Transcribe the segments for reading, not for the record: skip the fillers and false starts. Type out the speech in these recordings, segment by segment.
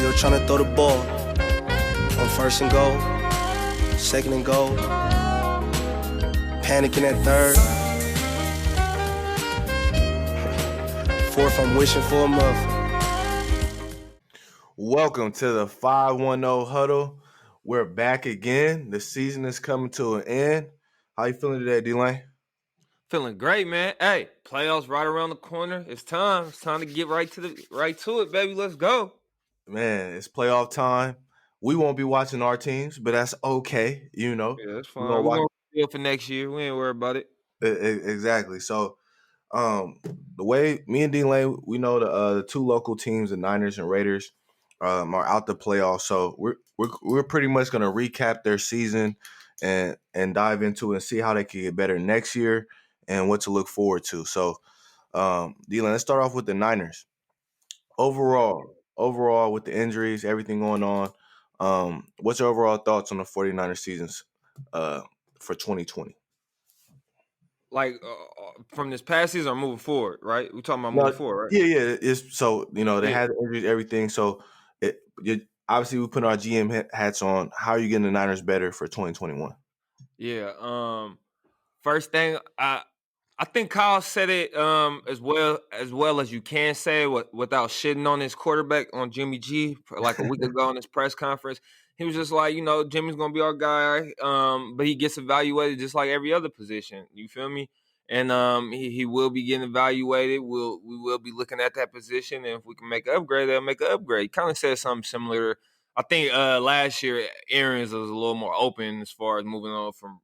Still trying to throw the ball. On first and goal, second and goal. Panicking at third. Fourth, I'm wishing for a muff. Welcome to the 510 Huddle. We're back again. The season is coming to an end. How you feeling today, D-Lane? Feeling great, man. Hey, playoffs right around the corner. It's time. It's time to get right to it, baby. Let's go. Man, it's playoff time. We won't be watching our teams, but that's okay. Yeah, that's We're fine. gonna We're watch gonna deal for next year. We ain't worried about it. exactly. So, the way me and D-Lane, we know the two local teams, the Niners and Raiders, are out the playoffs. So we're pretty much gonna recap their season and dive into it and see how they can get better next year and what to look forward to. So, D-Lane, let's start off with the Niners. Overall, with the injuries, everything going on, what's your overall thoughts on the 49ers seasons for 2020? Like from this past season or moving forward, right? We're talking about moving forward, right? Yeah. It's so they Yeah. had injuries, everything. So obviously we put our GM hats on. How are you getting the Niners better for 2021? Yeah. First thing, I think Kyle said it as well as you can say it without shitting on his quarterback on Jimmy G like a week ago in his press conference. He was just like, Jimmy's gonna be our guy, but he gets evaluated just like every other position. You feel me? And he will be getting evaluated. We will be looking at that position, and if we can make an upgrade, they'll make an upgrade. He kind of said something similar. I think last year Aaron's was a little more open as far as moving on from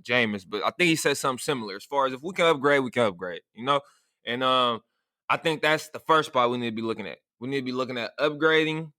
Jameis, but I think he said something similar as far as if we can upgrade, we can upgrade, And I think that's the first spot we need to be looking at. We need to be looking at upgrading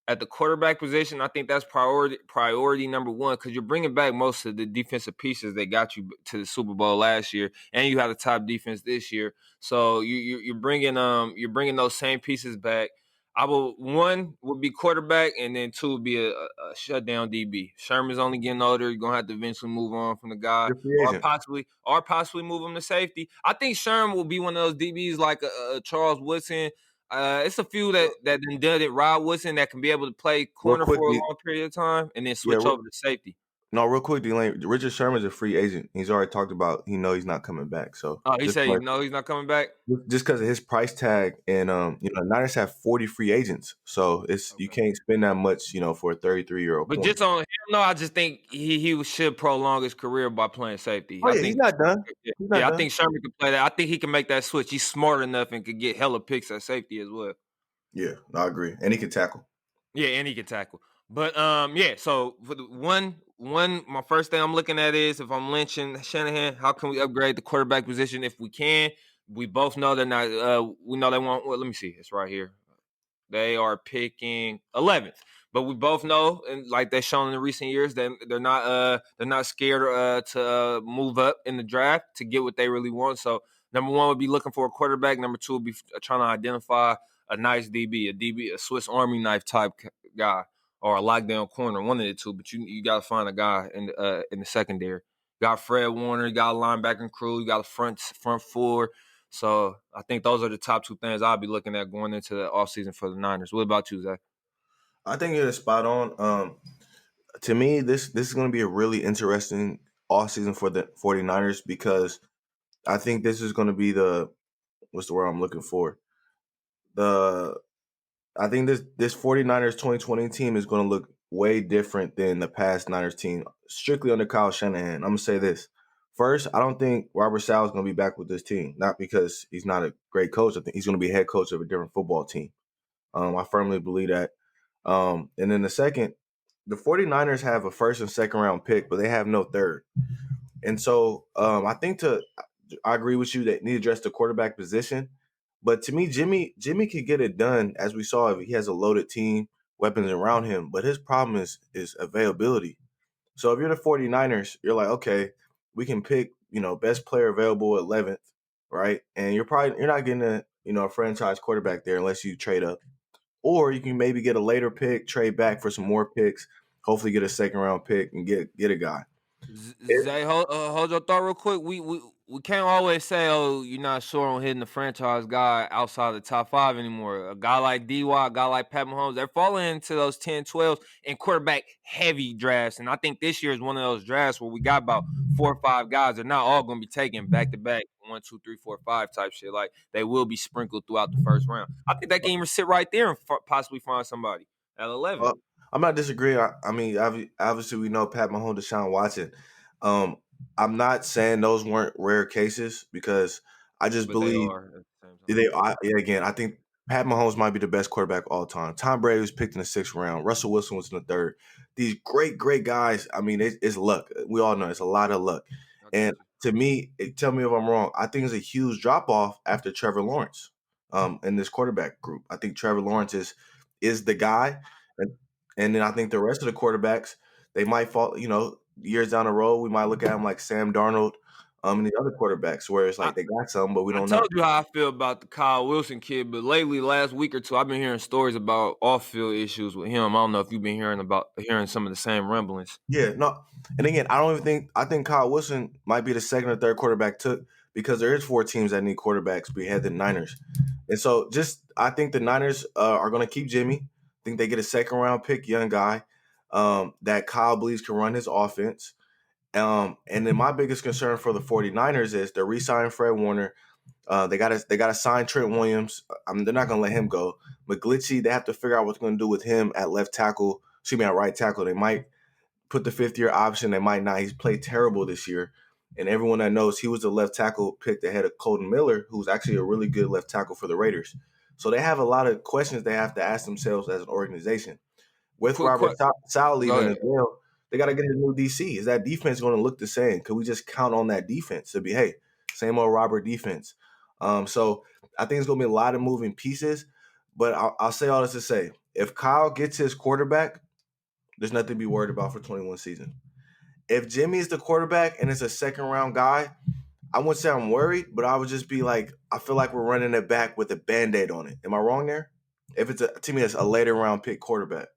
at the quarterback position. I think that's priority number one, because you're bringing back most of the defensive pieces that got you to the Super Bowl last year, and you have a top defense this year. So you're bringing those same pieces back. One would be quarterback, and then two would be a shutdown DB. Sherman's only getting older. You're gonna have to eventually move on from the guy, You're a free agent. or possibly move him to safety. I think Sherman will be one of those DBs like a Charles Woodson. It's a few that did it. Rod Woodson that can be able to play Real corner for a quickly, long period of time and then yeah, switch over to safety. no, real quick, D-Lane. Richard Sherman's a free agent. He's already talked about he's not coming back. So Oh, he said he's not coming back. just because of his price tag, and Niners have 40 free agents, so you Okay. can't spend that much, for a 33-year-old But corner. just on him, no, I just think he should prolong his career by playing safety. Oh I yeah, he's think, not done. He's not I done. think Sherman could play that. I think he can make that switch. He's smart enough and could get hella picks at safety as well. Yeah, I agree, and he can tackle. Yeah, and he can tackle. But yeah. So for the my first thing I'm looking at is if I'm lynching Shanahan, how can we upgrade the quarterback position if we can? We both know they're not. We know they want. Well, let me see. It's right here. They are picking 11th, but we both know, and like they've shown in the recent years, they're not scared to move up in the draft to get what they really want. So number one would be looking for a quarterback. Number two would be trying to identify a nice DB, a Swiss Army knife type guy, or a lockdown corner, one of the two. But you got to find a guy in the secondary. You got Fred Warner, you got a linebacker crew, you got a front four. So I think those are the top two things I'll be looking at going into the offseason for the Niners. What about you, Zach? I think you're spot on. To me, this is going to be a really interesting offseason for the 49ers, because I think this is going to be what's the word I'm looking for? I think this 49ers 2020 team is going to look way different than the past Niners team, strictly under Kyle Shanahan. I'm going to say this. First, I don't think Robert Saleh is going to be back with this team, not because he's not a great coach. I think he's going to be head coach of a different football team. I firmly believe that. And then the second, the 49ers have a first and second round pick, but they have no third. And so I agree with you that need to address the quarterback position. But to me, Jimmy could get it done, as we saw, if he has a loaded team, weapons around him. But his problem is availability. So if you're the 49ers, you're like, okay, we can pick, best player available 11th, right? And you're not getting a franchise quarterback there unless you trade up. Or you can maybe get a later pick, trade back for some more picks, hopefully get a second round pick and get a guy. Zay, hold your thought real quick. we can't always say, "Oh, you're not sure on hitting the franchise guy outside the top 5 anymore." A guy like DY, a guy like Pat Mahomes, they're falling into those 10, 12 and quarterback heavy drafts. And I think this year is one of those drafts where we got about 4 or 5 guys. They're not all going to be taken back to back, 1, 2, 3, 4, 5 type shit. Like they will be sprinkled throughout the first round. I think they can even sit right there and possibly find somebody at 11. I'm not disagreeing. I mean, obviously we know Pat Mahomes, Deshaun Watson. I'm not saying those weren't rare cases because I just But they believe are at the same time. again, I think Pat Mahomes might be the best quarterback all time. Tom Brady was picked in the 6th round. Russell Wilson was in the 3rd. These great guys. I mean, it's luck. We all know it's a lot of luck. And to me, tell me if I'm wrong. I think it's a huge drop off after Trevor Lawrence in this quarterback group. I think Trevor Lawrence is the guy. And then I think the rest of the quarterbacks, they might fall, years down the road, we might look at them like Sam Darnold and the other quarterbacks where it's like they got some, but we I don't know. told you how I feel about the Kyle Wilson kid, but lately, last week or two, I've been hearing stories about off-field issues with him. I don't know if you've been hearing some of the same rumblings. Yeah, no. And again, I think Kyle Wilson might be the 2nd or 3rd quarterback took because there is 4 teams that need quarterbacks. We had the Niners. And so I think the Niners are going to keep Jimmy. I think they get a 2nd round pick, young guy that Kyle believes can run his offense. And then my biggest concern for the 49ers is they're re-signing Fred Warner. They gotta sign Trent Williams. They're not gonna let him go. McGlinchey, they have to figure out what's gonna do with him at left tackle. At right tackle. They might put the 5th-year option. They might not. He's played terrible this year. And everyone that knows he was the left tackle picked ahead of Colton Miller, who's actually a really good left tackle for the Raiders. So they have a lot of questions they have to ask themselves as an organization. With Robert Saleh leaving as well, they got to get a new DC. Is that defense going to look the same? Could we just count on that defense to be, hey, same old Robert defense? So I think it's going to be a lot of moving pieces. But I'll say all this to say, if Kyle gets his quarterback, there's nothing to be worried about for 21 season. If Jimmy is the quarterback and it's a 2nd round guy, I wouldn't say I'm worried, but I would just be like, I feel like we're running it back with a Band-Aid on it. Am I wrong there? If to me, it's a later round pick quarterback.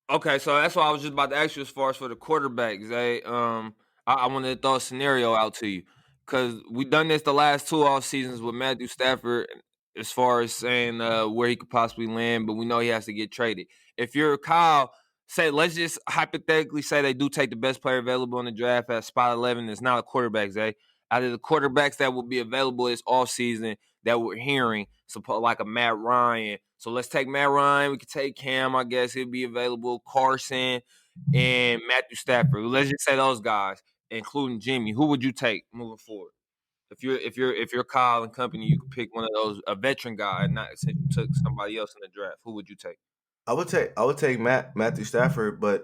Okay, so that's what I was just about to ask you as far as for the quarterback, Zay. I wanted to throw a scenario out to you because we've done this the last 2 off seasons with Matthew Stafford as far as saying where he could possibly land, but we know he has to get traded. If you're Kyle, let's just hypothetically say they do take the best player available in the draft at spot 11. It's not a quarterback, Zay. Out of the quarterbacks that will be available this offseason that we're hearing, like a Matt Ryan. So let's take Matt Ryan. We could take Cam, I guess he'll be available. Carson and Matthew Stafford. Let's just say those guys, including Jimmy. Who would you take moving forward? If you're Kyle and company, you could pick one of those, a veteran guy, not since you took somebody else in the draft. Who would you take? I would take Matthew Stafford, but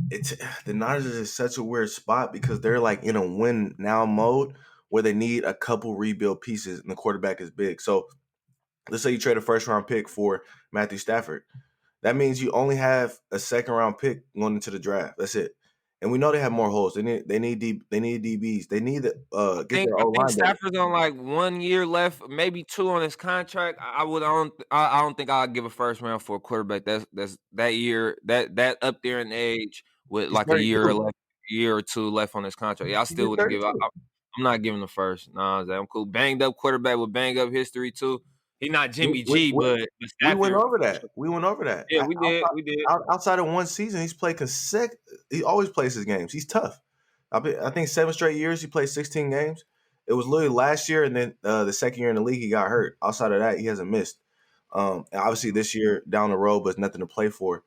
the Niners is in such a weird spot because they're like in a win now mode where they need a couple rebuild pieces and the quarterback is big. So let's say you trade a 1st round pick for Matthew Stafford. That means you only have a 2nd round pick going into the draft. That's it. And we know they have more holes. They need DBs. They need to get their I O think line better. Stafford's on like 1 year left, maybe 2 on his contract. I don't think I'd give a 1st round for a quarterback that's that year that up there in age with He's like a 32. year or 2 left on his contract. Yeah, I He's still just wouldn't give. 32. I'm not giving the 1st. Nah, Zay, I'm cool. Banged up quarterback with banged up history too. He's not Jimmy We, G, we, but we went Stafford. over that. We went over that. Yeah, we did. We did. Outside of one season, he's played He always plays his games. He's tough. I think 7 straight years he played 16 games. It was literally last year, and then the 2nd year in the league he got hurt. Outside of that, he hasn't missed. And obviously this year down the road, but nothing to play for.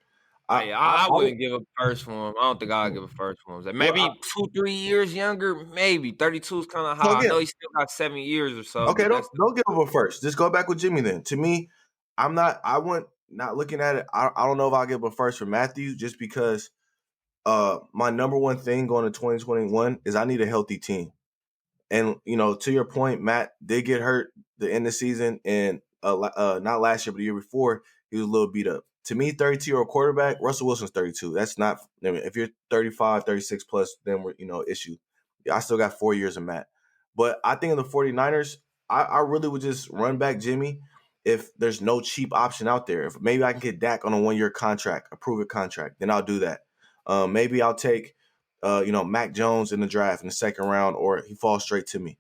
I wouldn't give a 1st for him. I don't think I'd give a 1st for him. Maybe 2, 3 years younger. Maybe 32 is kind of high. I know he still got 7 years or so. Okay, But don't give him a 1st. Just go back with Jimmy then. To me, not looking at it. I don't know if I'll give him a 1st for Matthew just because my number one thing going to 2021 is I need a healthy team. And to your point, Matt did get hurt the end of the season, and not last year, but the year before, he was a little beat up. To me, 32-year-old quarterback, Russell Wilson's 32. That's not. I mean, if you're 35, 36 plus, then we're issue. Yeah, I still got 4 years of Matt, but I think in the 49ers, I really would just run back Jimmy if there's no cheap option out there. If maybe I can get Dak on a 1-year contract, a prove-it contract, then I'll do that. Maybe I'll take Mac Jones in the draft in the second round, or he falls straight to me.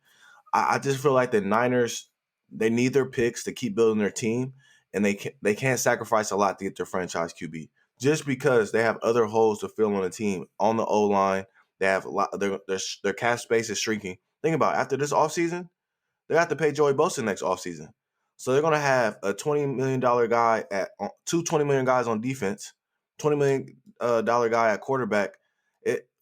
I just feel like the Niners, they need their picks to keep building their team, and they can't sacrifice a lot to get their franchise QB just because they have other holes to fill on the team. On the O line, they have a lot. Their cap space is shrinking. Think about it, after this offseason, they have to pay Joey Bosa next offseason. So they're going to have a $20 million guy at two $20 million guys on defense, $20 million guy at quarterback.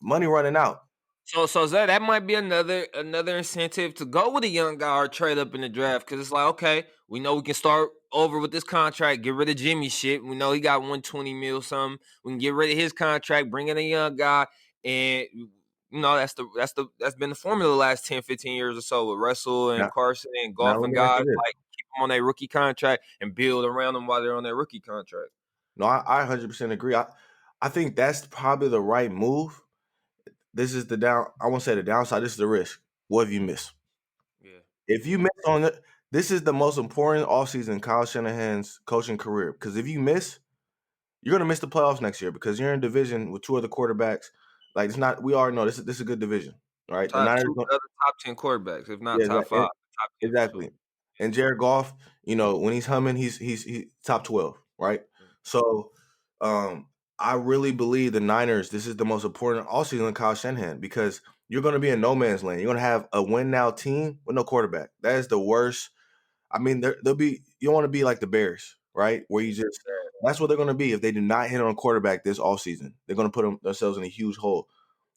Money running out. So that might be another incentive to go with a young guy or trade up in the draft, because it's like, okay, we know we can start over with this contract, get rid of Jimmy shit. We know he got 120 mil something. We can get rid of his contract, bring in a young guy, and that's been the formula the last 10, 15 years or so with Russell and Now, Carson and now Goff let and me ask guys, you this. like keep them on their rookie contract and build around them while they're on their rookie contract. No, I 100% agree. I think that's probably the right move. This is the down. I won't say the downside. This is the risk. What if you miss? Yeah. If you miss on it, this is the most important offseason in Kyle Shanahan's coaching career. Because if you miss, you're gonna miss the playoffs next year because you're in a division with two other quarterbacks. Like it's not. We already know this is a good division, right? The Niners. Two other top 10 quarterbacks, if not Yeah, top five, top 10 for sure. exactly. And Jared Goff, when he's humming, he's top 12, right? So, I really believe the Niners. This is the most important offseason in Kyle Shanahan because you're going to be in no man's land. You're going to have a win now team with no quarterback. That is the worst. I mean, they'll be. You don't want to be like the Bears, right? Where you just. That's what they're going to be if they do not hit on a quarterback this offseason. They're going to put themselves in a huge hole,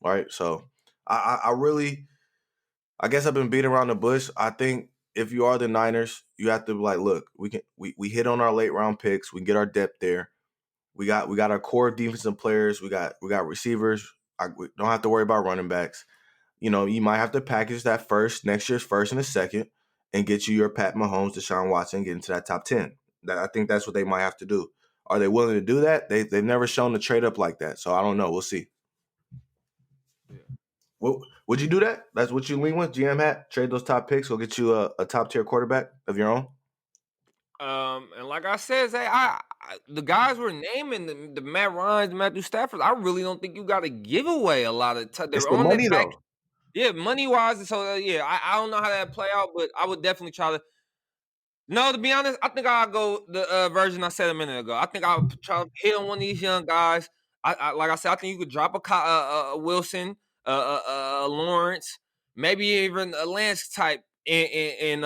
right? So, I really. I guess I've been beating around the bush. I think if you are the Niners, you have to be like, look, we hit on our late round picks. We can get our depth there. We got our core defensive players. We got receivers. We don't have to worry about running backs. You might have to package that next year's first and a second, and get you your Pat Mahomes, Deshaun Watson, get into that top 10. I think that's what they might have to do. Are they willing to do that? They've never shown to trade up like that, so I don't know. We'll see. Yeah. Would you do that? That's what you lean with? GM hat? Trade those top picks? Go get you a top tier quarterback of your own? And like I said, the guys we're naming, the Matt Ryans, Matthew Stafford, I really don't think you got to give away a lot of It's they're the on their money, back. though. Yeah, money wise. So I don't know how that play out, but I would definitely try to. No, to be honest, I think I'll go the version I said a minute ago. I think I'll try to hit on one of these young guys. Like I said, I think you could drop a Wilson, Lawrence, maybe even a Lance type in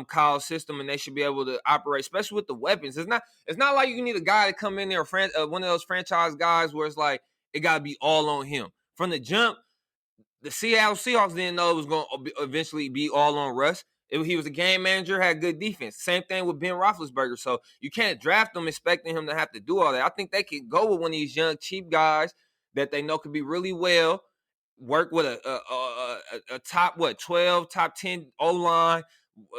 Kyle's system, and they should be able to operate, especially with the weapons. It's not like you need a guy to come in there, one of those franchise guys where it's like it got to be all on him from the jump. The Seattle Seahawks didn't know it was going to eventually be all on Russ. He was a game manager, had good defense. Same thing with Ben Roethlisberger. So you can't draft him expecting him to have to do all that. I think they could go with one of these young, cheap guys that they know could be really well, work with a top, 12, top 10 O-line,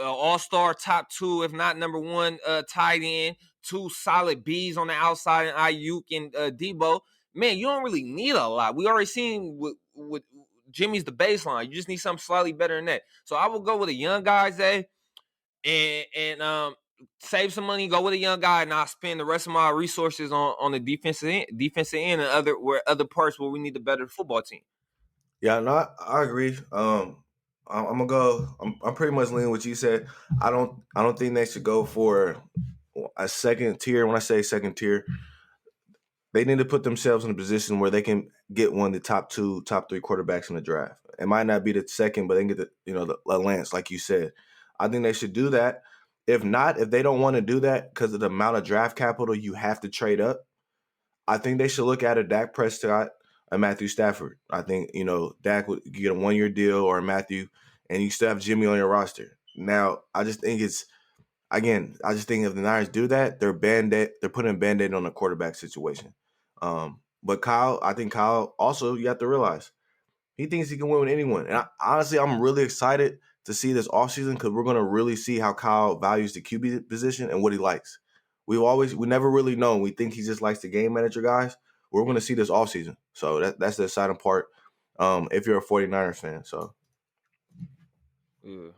all-star top 2, if not number 1 tight end, 2 solid Bs on the outside, and Ayuk and Debo. Man, you don't really need a lot. We already seen with Jimmy's the baseline. You just need something slightly better than that. So I will go with a young guy, Zay, and save some money, go with a young guy, and I'll spend the rest of my resources on the defensive end and other parts where we need to better the football team. Yeah, no, I agree. I'm gonna go. I'm pretty much leaning what you said. I don't think they should go for a second tier. When I say second tier, they need to put themselves in a position where they can get one of the top 2, top 3 quarterbacks in the draft. It might not be the second, but they can get the Lance, like you said. I think they should do that. If not, if they don't want to do that because of the amount of draft capital you have to trade up, I think they should look at a Dak Prescott and Matthew Stafford. I think Dak would get a 1-year deal, or Matthew, and you still have Jimmy on your roster. Now, I just think if the Niners do that, they're putting a Band-Aid on the quarterback situation. But I think Kyle also, you have to realize, he thinks he can win with anyone. And honestly, I'm really excited to see this offseason because we're going to really see how Kyle values the QB position and what he likes. We never really know. We think he just likes the game manager guys. We're going to see this offseason. So that's the exciting part if you're a 49ers fan. So, Yeah.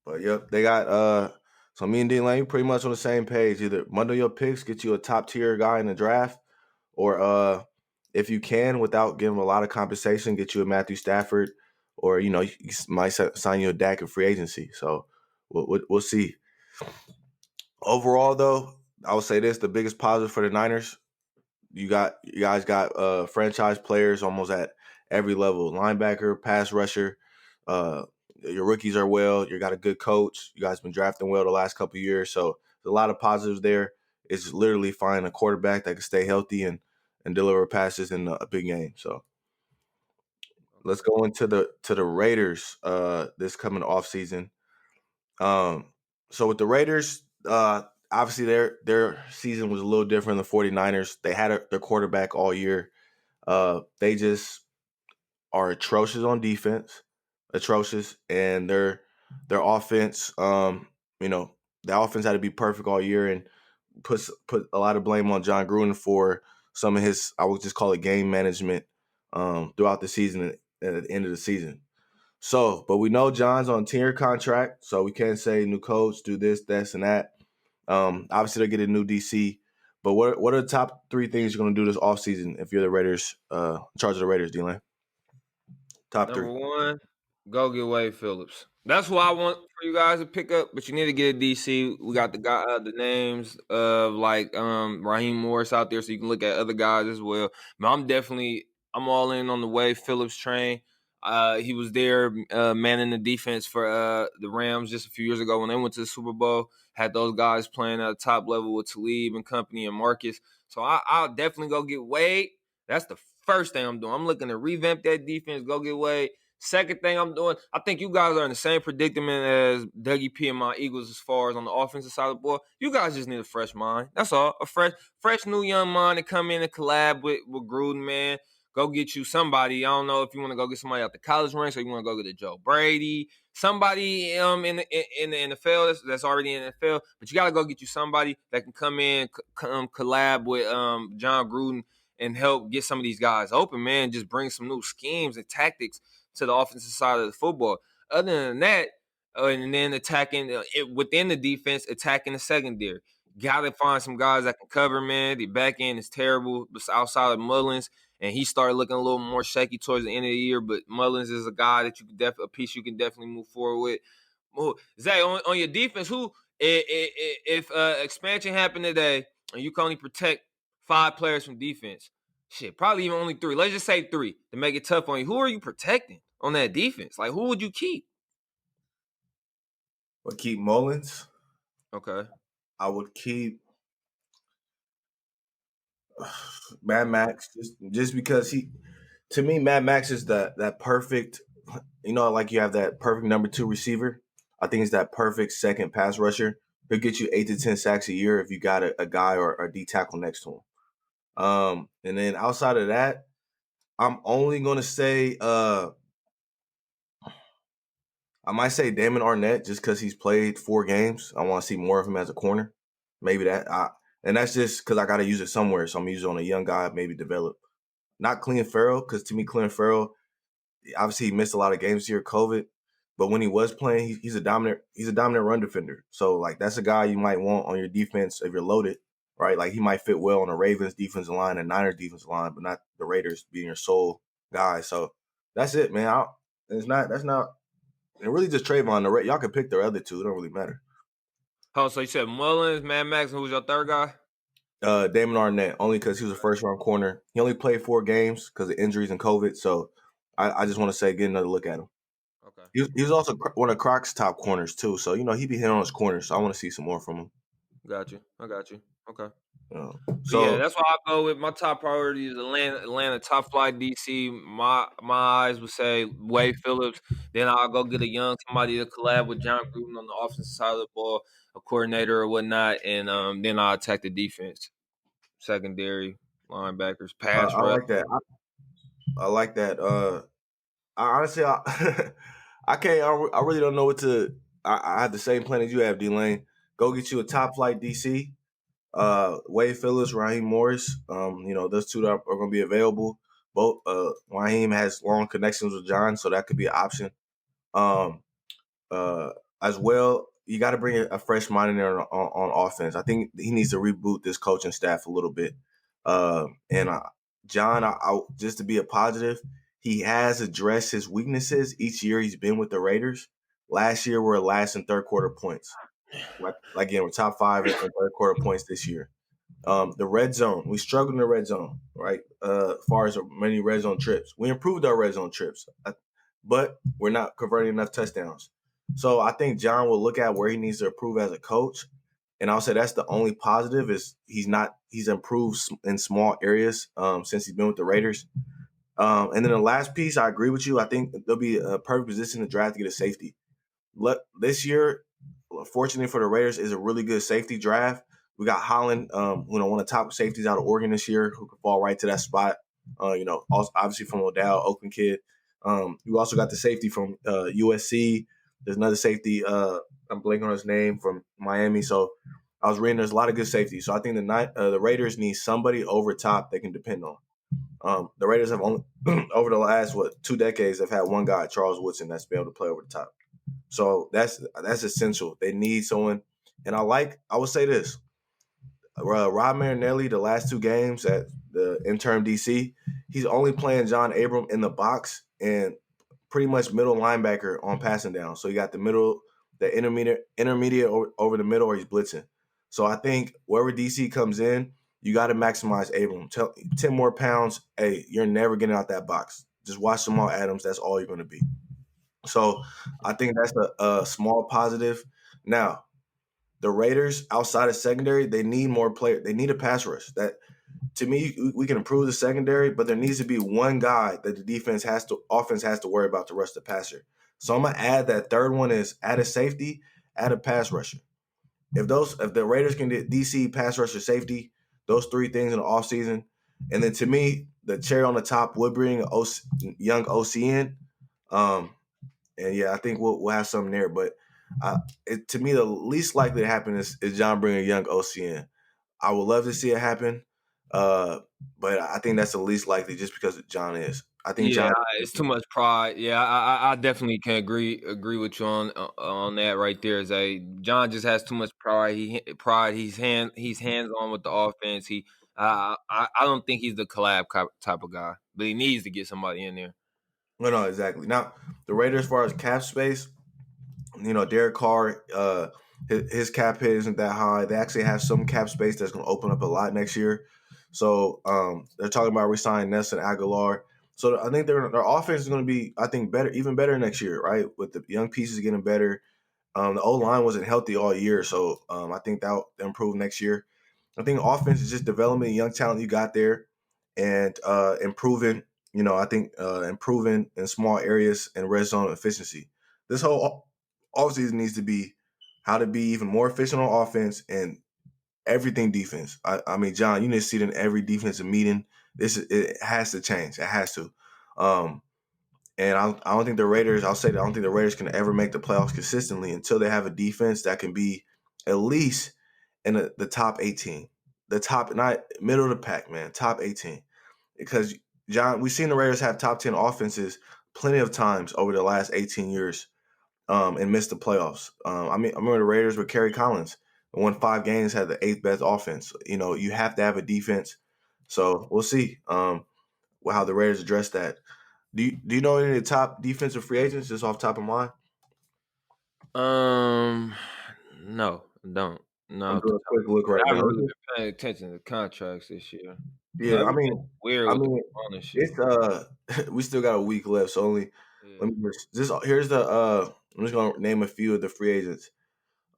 But yep, they got so me and D-Lane pretty much on the same page. Either bundle your picks, get you a top tier guy in the draft, or if you can, without giving him a lot of compensation, get you a Matthew Stafford, or you might sign you a Dak in free agency. So we'll see. Overall, though, I would say this: the biggest positive for the Niners, you guys got franchise players almost at every level: linebacker, pass rusher. Uh, your rookies are well. You got a good coach. You guys been drafting well the last couple of years, so there's a lot of positives there. It's literally finding a quarterback that can stay healthy and deliver passes in a big game. So let's go into the Raiders this coming off season. So with the Raiders, obviously their season was a little different than the 49ers. They had their quarterback all year. They just are atrocious on defense, and their offense. The offense had to be perfect all year, and put a lot of blame on John Gruden for some of his, I would just call it, game management throughout the season and at the end of the season. So, but we know John's on a 10-year contract, so we can't say new coach, do this, and that. Obviously, they get a new DC. But what are the top 3 things you're going to do this offseason if you're the Raiders, in charge of the Raiders, D-Lane? Top 3. Number 1, go get Wade Phillips. That's what I want for you guys to pick up, but you need to get a DC. We got the names of like Raheem Morris out there, so you can look at other guys as well. But I'm all in on the Wade Phillips train. He was there manning the defense for the Rams just a few years ago when they went to the Super Bowl. Had those guys playing at a top level with Talib and company and Marcus. So I'll definitely go get Wade. That's the first thing I'm doing. I'm looking to revamp that defense, go get Wade. Second thing I'm doing, I think you guys are in the same predicament as Dougie P and my Eagles as far as on the offensive side of the ball. You guys just need a fresh mind. That's all. A fresh new young mind to come in and collab with Gruden, man. Go get you somebody. I don't know if you want to go get somebody out the college ranks or you want to go get a Joe Brady, somebody in the NFL that's already in the NFL. But you got to go get you somebody that can come in, collab with John Gruden and help get some of these guys open, man. Just bring some new schemes and tactics to the offensive side of the football. Other than that, and then attacking within the defense, attacking the secondary. Got to find some guys that can cover, man. The back end is terrible outside of Mullins, and he started looking a little more shaky towards the end of the year. But Mullins is a guy that a piece you can definitely move forward with. Zay, on your defense, who if expansion happened today and you can only protect 5 players from defense, shit, probably even only 3. Let's just say 3 to make it tough on you. Who are you protecting on that defense? Like, who would you keep? Would keep Mullins. Okay. I would keep Mad Max just because to me, Mad Max is that perfect, like you have that perfect number 2 receiver. I think it's that perfect second pass rusher. He'll get you 8 to 10 sacks a year if you got a guy or a D tackle next to him. And then outside of that, I'm only going to say I might say Damon Arnett just because he's played 4 games. I want to see more of him as a corner. Maybe that. And that's just because I got to use it somewhere. So I'm going to use it on a young guy, maybe develop. Not Clean Farrell, because to me, Clean Farrell, obviously he missed a lot of games here, COVID. But when he was playing, he's a dominant run defender. So like that's a guy you might want on your defense if you're loaded, right? Like he might fit well on the Ravens defensive line and Niners defensive line, but not the Raiders being your sole guy. So that's it, man. And really just Trayvon. Y'all can pick the other 2. It don't really matter. Oh, so you said Mullins, Mad Max, and who's your third guy? Damon Arnett, only because he was a first-round corner. He only played 4 games because of injuries and COVID. So I just want to say, get another look at him. Okay. He was also one of Croc's top corners too. So he be hitting on his corners. So I want to see some more from him. I got you. Okay. So that's why I go with my top priority is Atlanta top flight DC. My eyes would say Wade Phillips. Then I'll go get somebody to collab with John Gruden on the offensive side of the ball, a coordinator or whatnot, and then I'll attack the defense, secondary, linebackers, pass rush. I like that. I like that. Honestly, I can't. I really don't know what to. I have the same plan as you have, D-Lane. Go get you a top flight DC. Wade Phillips, Raheem Morris. Those 2 are going to be available. Both Raheem has long connections with John, so that could be an option. As well, you got to bring a fresh mind in there on offense. I think he needs to reboot this coaching staff a little bit. And John, just to be a positive, he has addressed his weaknesses each year he's been with the Raiders. Last year, we're last in third quarter points. Like again, we're top 5 in third quarter points this year. The red zone, we struggled in the red zone, right? As far as many red zone trips, we improved our red zone trips, but we're not converting enough touchdowns. So I think John will look at where he needs to improve as a coach, and I'll say that's the only positive is he's improved in small areas since he's been with the Raiders. And then the last piece, I agree with you. I think there'll be a perfect position to draft to get a safety. This year, fortunately for the Raiders, is a really good safety draft. We got Holland, one of the top safeties out of Oregon this year, who could fall right to that spot. Also, obviously from Odell, Oakland kid. We also got the safety from USC. There's another safety. I'm blanking on his name from Miami. So I was reading there's a lot of good safeties. So I think the Raiders need somebody over top they can depend on. The Raiders have only over the last 2 decades have had one guy, Charles Woodson, that's been able to play over the top. So that's essential. They need someone, and I would say this: Rob Marinelli, the last 2 games at the interim DC, he's only playing John Abram in the box and pretty much middle linebacker on passing down. So you got the intermediate over the middle, or he's blitzing. So I think wherever DC comes in, you got to maximize Abram. 10 more pounds, hey, you're never getting out that box. Just watch Jamal Adams. That's all you're going to be. So I think that's a small positive. Now, the Raiders outside of secondary, they need more players. They need a pass rush. That, to me, we can improve the secondary, but there needs to be one guy that the offense has to worry about to rush the passer. So I'm gonna add that third one is add a safety, add a pass rusher. If the Raiders can get DC, pass rusher, safety, those 3 things in the offseason, and then to me, the cherry on the top would bring young OCN. And yeah, I think we'll have something there. But to me, the least likely to happen is John bringing a young OCN. I would love to see it happen, but I think that's the least likely just because John is. I think John. It's too much pride. Yeah, I definitely can agree with you on that right there. Zay, John just has too much pride. He's hands on with the offense. I don't think he's the collab type of guy, but he needs to get somebody in there. No, exactly. Now the Raiders, as far as cap space, Derek Carr, his cap hit isn't that high. They actually have some cap space that's going to open up a lot next year. So they're talking about re-signing Nelson Aguilar. So I think their offense is going to be, I think, better, even better next year, right? With the young pieces getting better. The O-line wasn't healthy all year, so I think that'll improve next year. I think offense is just developing young talent you got there and improving. I think improving in small areas and red zone efficiency. This whole offseason needs to be how to be even more efficient on offense and everything defense. I mean, John, you need to see it in every defensive meeting. It has to change. It has to. And I don't think the Raiders. I don't think the Raiders can ever make the playoffs consistently until they have a defense that can be at least in the top 18, the top, not middle of the pack, man, top 18. Because John, we've seen the Raiders have top 10 offenses plenty of times over the last 18 years, and missed the playoffs. I remember the Raiders with Kerry Collins. Won 5 games, had the 8th best offense. You have to have a defense. So we'll see how the Raiders address that. Do you know any of the top defensive free agents just off the top of mind? No, don't. No, I'm doing a quick look right I haven't now. really been paying attention to contracts this year. Yeah, I mean, weird with the corona shit. it's we still got a week left, so let me here's the I'm just gonna name a few of the free agents.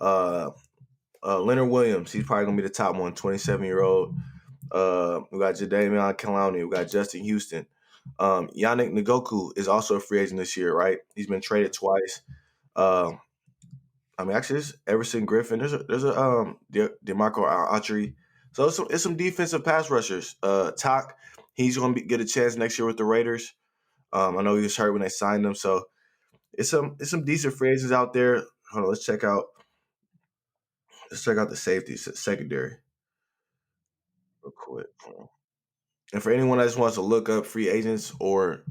Leonard Williams, he's probably gonna be the top one, 27-year-old. We got Jadeveon Clowney, we got Justin Houston. Yannick Ngakoue is also a free agent this year, right? He's been traded twice. Actually, it's Everson Griffin. There's a DeMarco Autry. So it's some defensive pass rushers. Tok, he's going to get a chance next year with the Raiders. I know he was hurt when they signed him, so it's some decent free agents out there. Hold on, let's check out the safeties, secondary, real quick. And for anyone that just wants to look up free agents or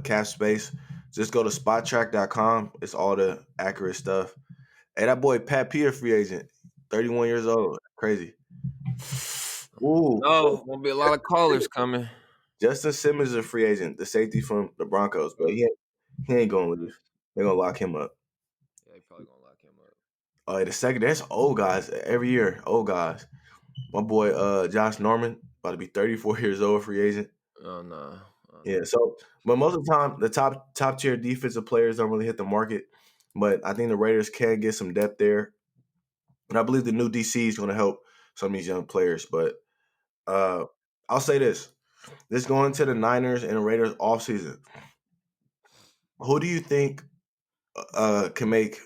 cap space, just go to spottrack.com. It's all the accurate stuff. Hey, that boy Pat Pierre, free agent, 31 years old. Crazy. Ooh. No, won't be a lot of callers coming. Justin Simmons is a free agent, the safety from the Broncos, but he ain't gonna leave. They're gonna lock him up. Yeah, they probably gonna lock him up. Oh, the second, there's old guys every year. Old guys. My boy, Josh Norman, about to be 34 years old, free agent. Oh no. Yeah. So, but most of the time, the top tier defensive players don't really hit the market. But I think the Raiders can get some depth there, and I believe the new DC is going to help some of these young players. But I'll say this: this going to the Niners and the Raiders offseason. Who do you think can make?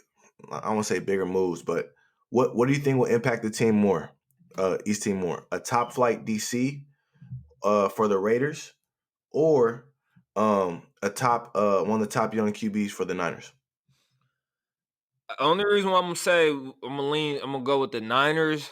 I won't say bigger moves, but what do you think will impact the team more? Each team more a top flight DC for the Raiders, or a top one of the top young QBs for the Niners. Only reason why I'm gonna say I'm gonna go with the Niners,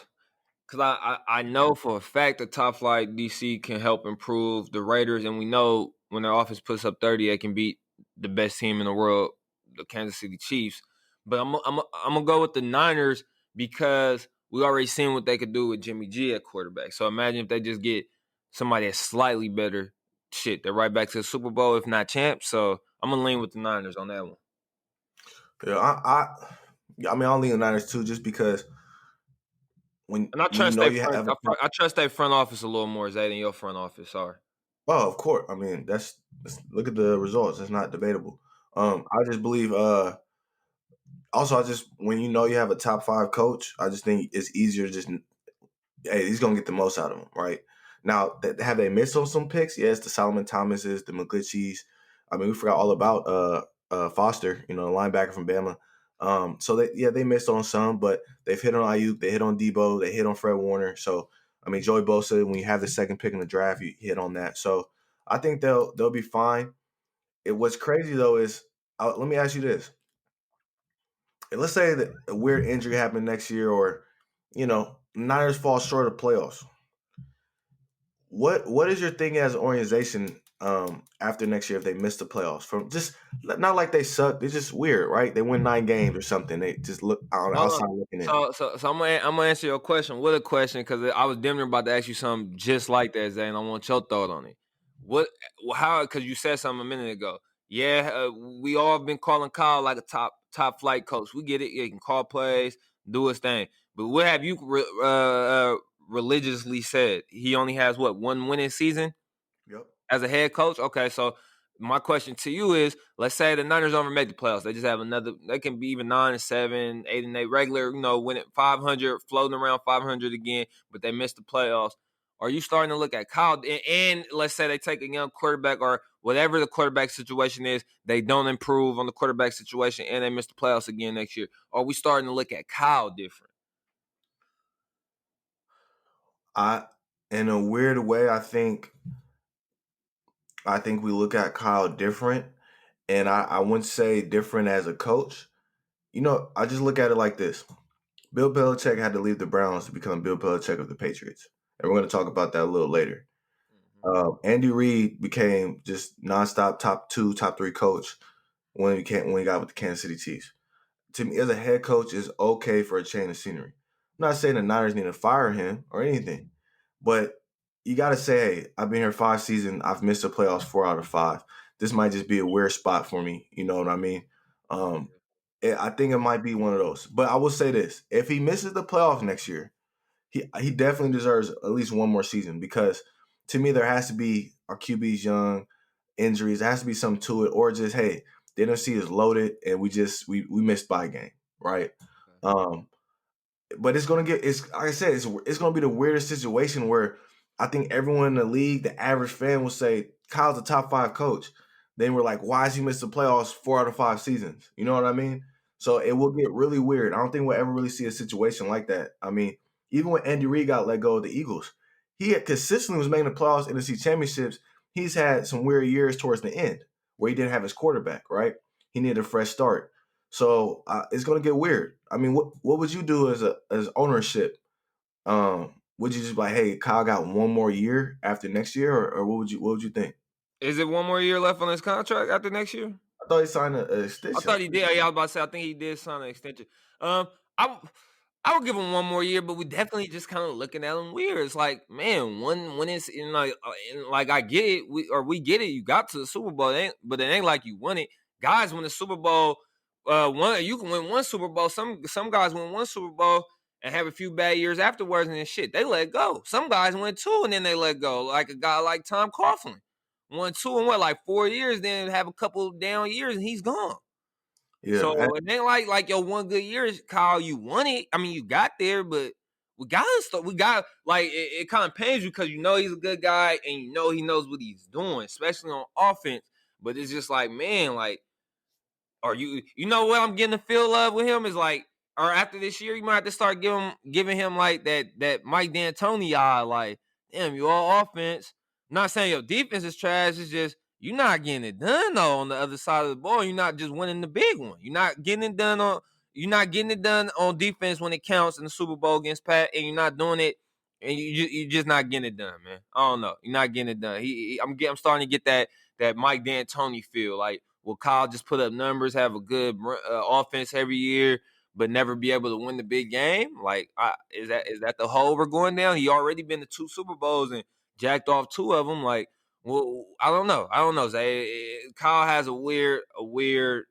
because I know for a fact the top flight DC can help improve the Raiders, and we know when their offense puts up 30, they can beat the best team in the world, the Kansas City Chiefs. But I'm gonna go with the Niners because we already seen what they could do with Jimmy G at quarterback. So imagine if they just get somebody that's slightly better. Shit, they're right back to the Super Bowl, if not champs. So I'm gonna lean with the Niners on that one. Yeah, I mean, I'll lean the Niners too, just because when And I you trust know their you front. have a I trust their front office a little more, Zay, than your front office. Sorry. oh, of course. I mean, look at the results. It's not debatable. I just believe. Also, I just when you know you have a top 5 coach, I just think it's easier to just hey, he's gonna get the most out of him, right? Now, have they missed on some picks? Yes, the Solomon Thomases, the McGlincheys. I mean, we forgot all about Foster, the linebacker from Bama. So they missed on some, but they've hit on Ayuk, they hit on Debo, they hit on Fred Warner. So I mean, Joey Bosa, when you have the second pick in the draft, you hit on that. So I think they'll be fine. What's crazy though is, let me ask you this: let's say that a weird injury happened next year, or Niners fall short of playoffs. What is your thing as an organization after next year if they miss the playoffs? From just not like they suck, they're just weird, right? They win 9 games or something. They just look on Hold on. outside looking in. So I'm gonna answer your question with a question because I was damn near about to ask you something just like that, Zay, and I want your thought on it. How? Because you said something a minute ago. Yeah, we all been calling Kyle like a top flight coach. We get it. He can call plays, do his thing. But what have you religiously said? He only has one winning season Yep. as a head coach. Okay, so my question to you is: let's say the Niners don't make the playoffs. They just have another. They can be even 9-7, 8-8, regular. Winning 500, floating around 500 again, but they miss the playoffs. Are you starting to look at Kyle? And let's say they take a young quarterback or whatever the quarterback situation is, they don't improve on the quarterback situation, and they miss the playoffs again next year. Are we starting to look at Kyle different? In a weird way, I think we look at Kyle different, and I wouldn't say different as a coach. I just look at it like this: Bill Belichick had to leave the Browns to become Bill Belichick of the Patriots, and we're going to talk about that a little later. Andy Reid became just nonstop top 2, top 3 coach when he got with the Kansas City Chiefs. To me, as a head coach, it's okay for a change of scenery. I'm not saying the Niners need to fire him or anything, but you got to say, hey, I've been here 5 seasons. I've missed the playoffs 4 out of 5. This might just be a weird spot for me. You know what I mean? I think it might be one of those. But I will say this: if he misses the playoffs next year, he definitely deserves at least one more season, because to me there has to be our QB's young, injuries. There has to be something to it, or just hey, the NFC is loaded and we missed by a game, right? Okay. But it's like I said, it's gonna be the weirdest situation where I think everyone in the league, the average fan, will say Kyle's a top 5 coach. Then we're like, why has he missed the playoffs 4 out of 5 seasons? You know what I mean? So it will get really weird. I don't think we'll ever really see a situation like that. I mean, even when Andy Reid got let go of the Eagles, he had consistently was making the playoffs, NFC championships. He's had some weird years towards the end where he didn't have his quarterback, right? He needed a fresh start. So it's going to get weird. I mean, what would you do as ownership? Would you just be like, hey, Kyle got one more year after next year, or what would you think? Is it one more year left on his contract after next year? I thought he signed an extension. I thought he did. Yeah, I was about to say I think he did sign an extension. I would give him one more year, but we definitely just kind of looking at him weird. It's like, man, when it's in like I get it, we get it. You got to the Super Bowl, but it ain't like you won it. Guys win the Super Bowl. You can win one Super Bowl. Some guys win one Super Bowl and have a few bad years afterwards, and then shit, they let go. Some guys win two and then they let go. Like a guy like Tom Coughlin, won two in like 4 years, then have a couple down years, and he's gone. Yeah, So it ain't like your one good year, Kyle. You won it. I mean, you got there, but we got stuff. We got like it kind of pains you because you know he's a good guy and you know he knows what he's doing, especially on offense. But it's just like, man, like, are you know what I'm getting the feel of with him is like, or after this year, you might have to start giving him like that Mike D'Antoni eye, like, damn, you all offense. I'm not saying your defense is trash. It's just you're not getting it done though on the other side of the ball. You're not just winning the big one. You're not getting it done on. You're not getting it done on defense when it counts in the Super Bowl against Pat, and you're not doing it, and you're just not getting it done, man. I don't know. You're not getting it done. I'm starting to get that Mike D'Antoni feel. Like, will Kyle just put up numbers, have a good offense every year, but never be able to win the big game? Like, is that the hole we're going down? He already been to 2 Super Bowls and jacked off 2 of them. Like, well, I don't know. Zay. Kyle has a weird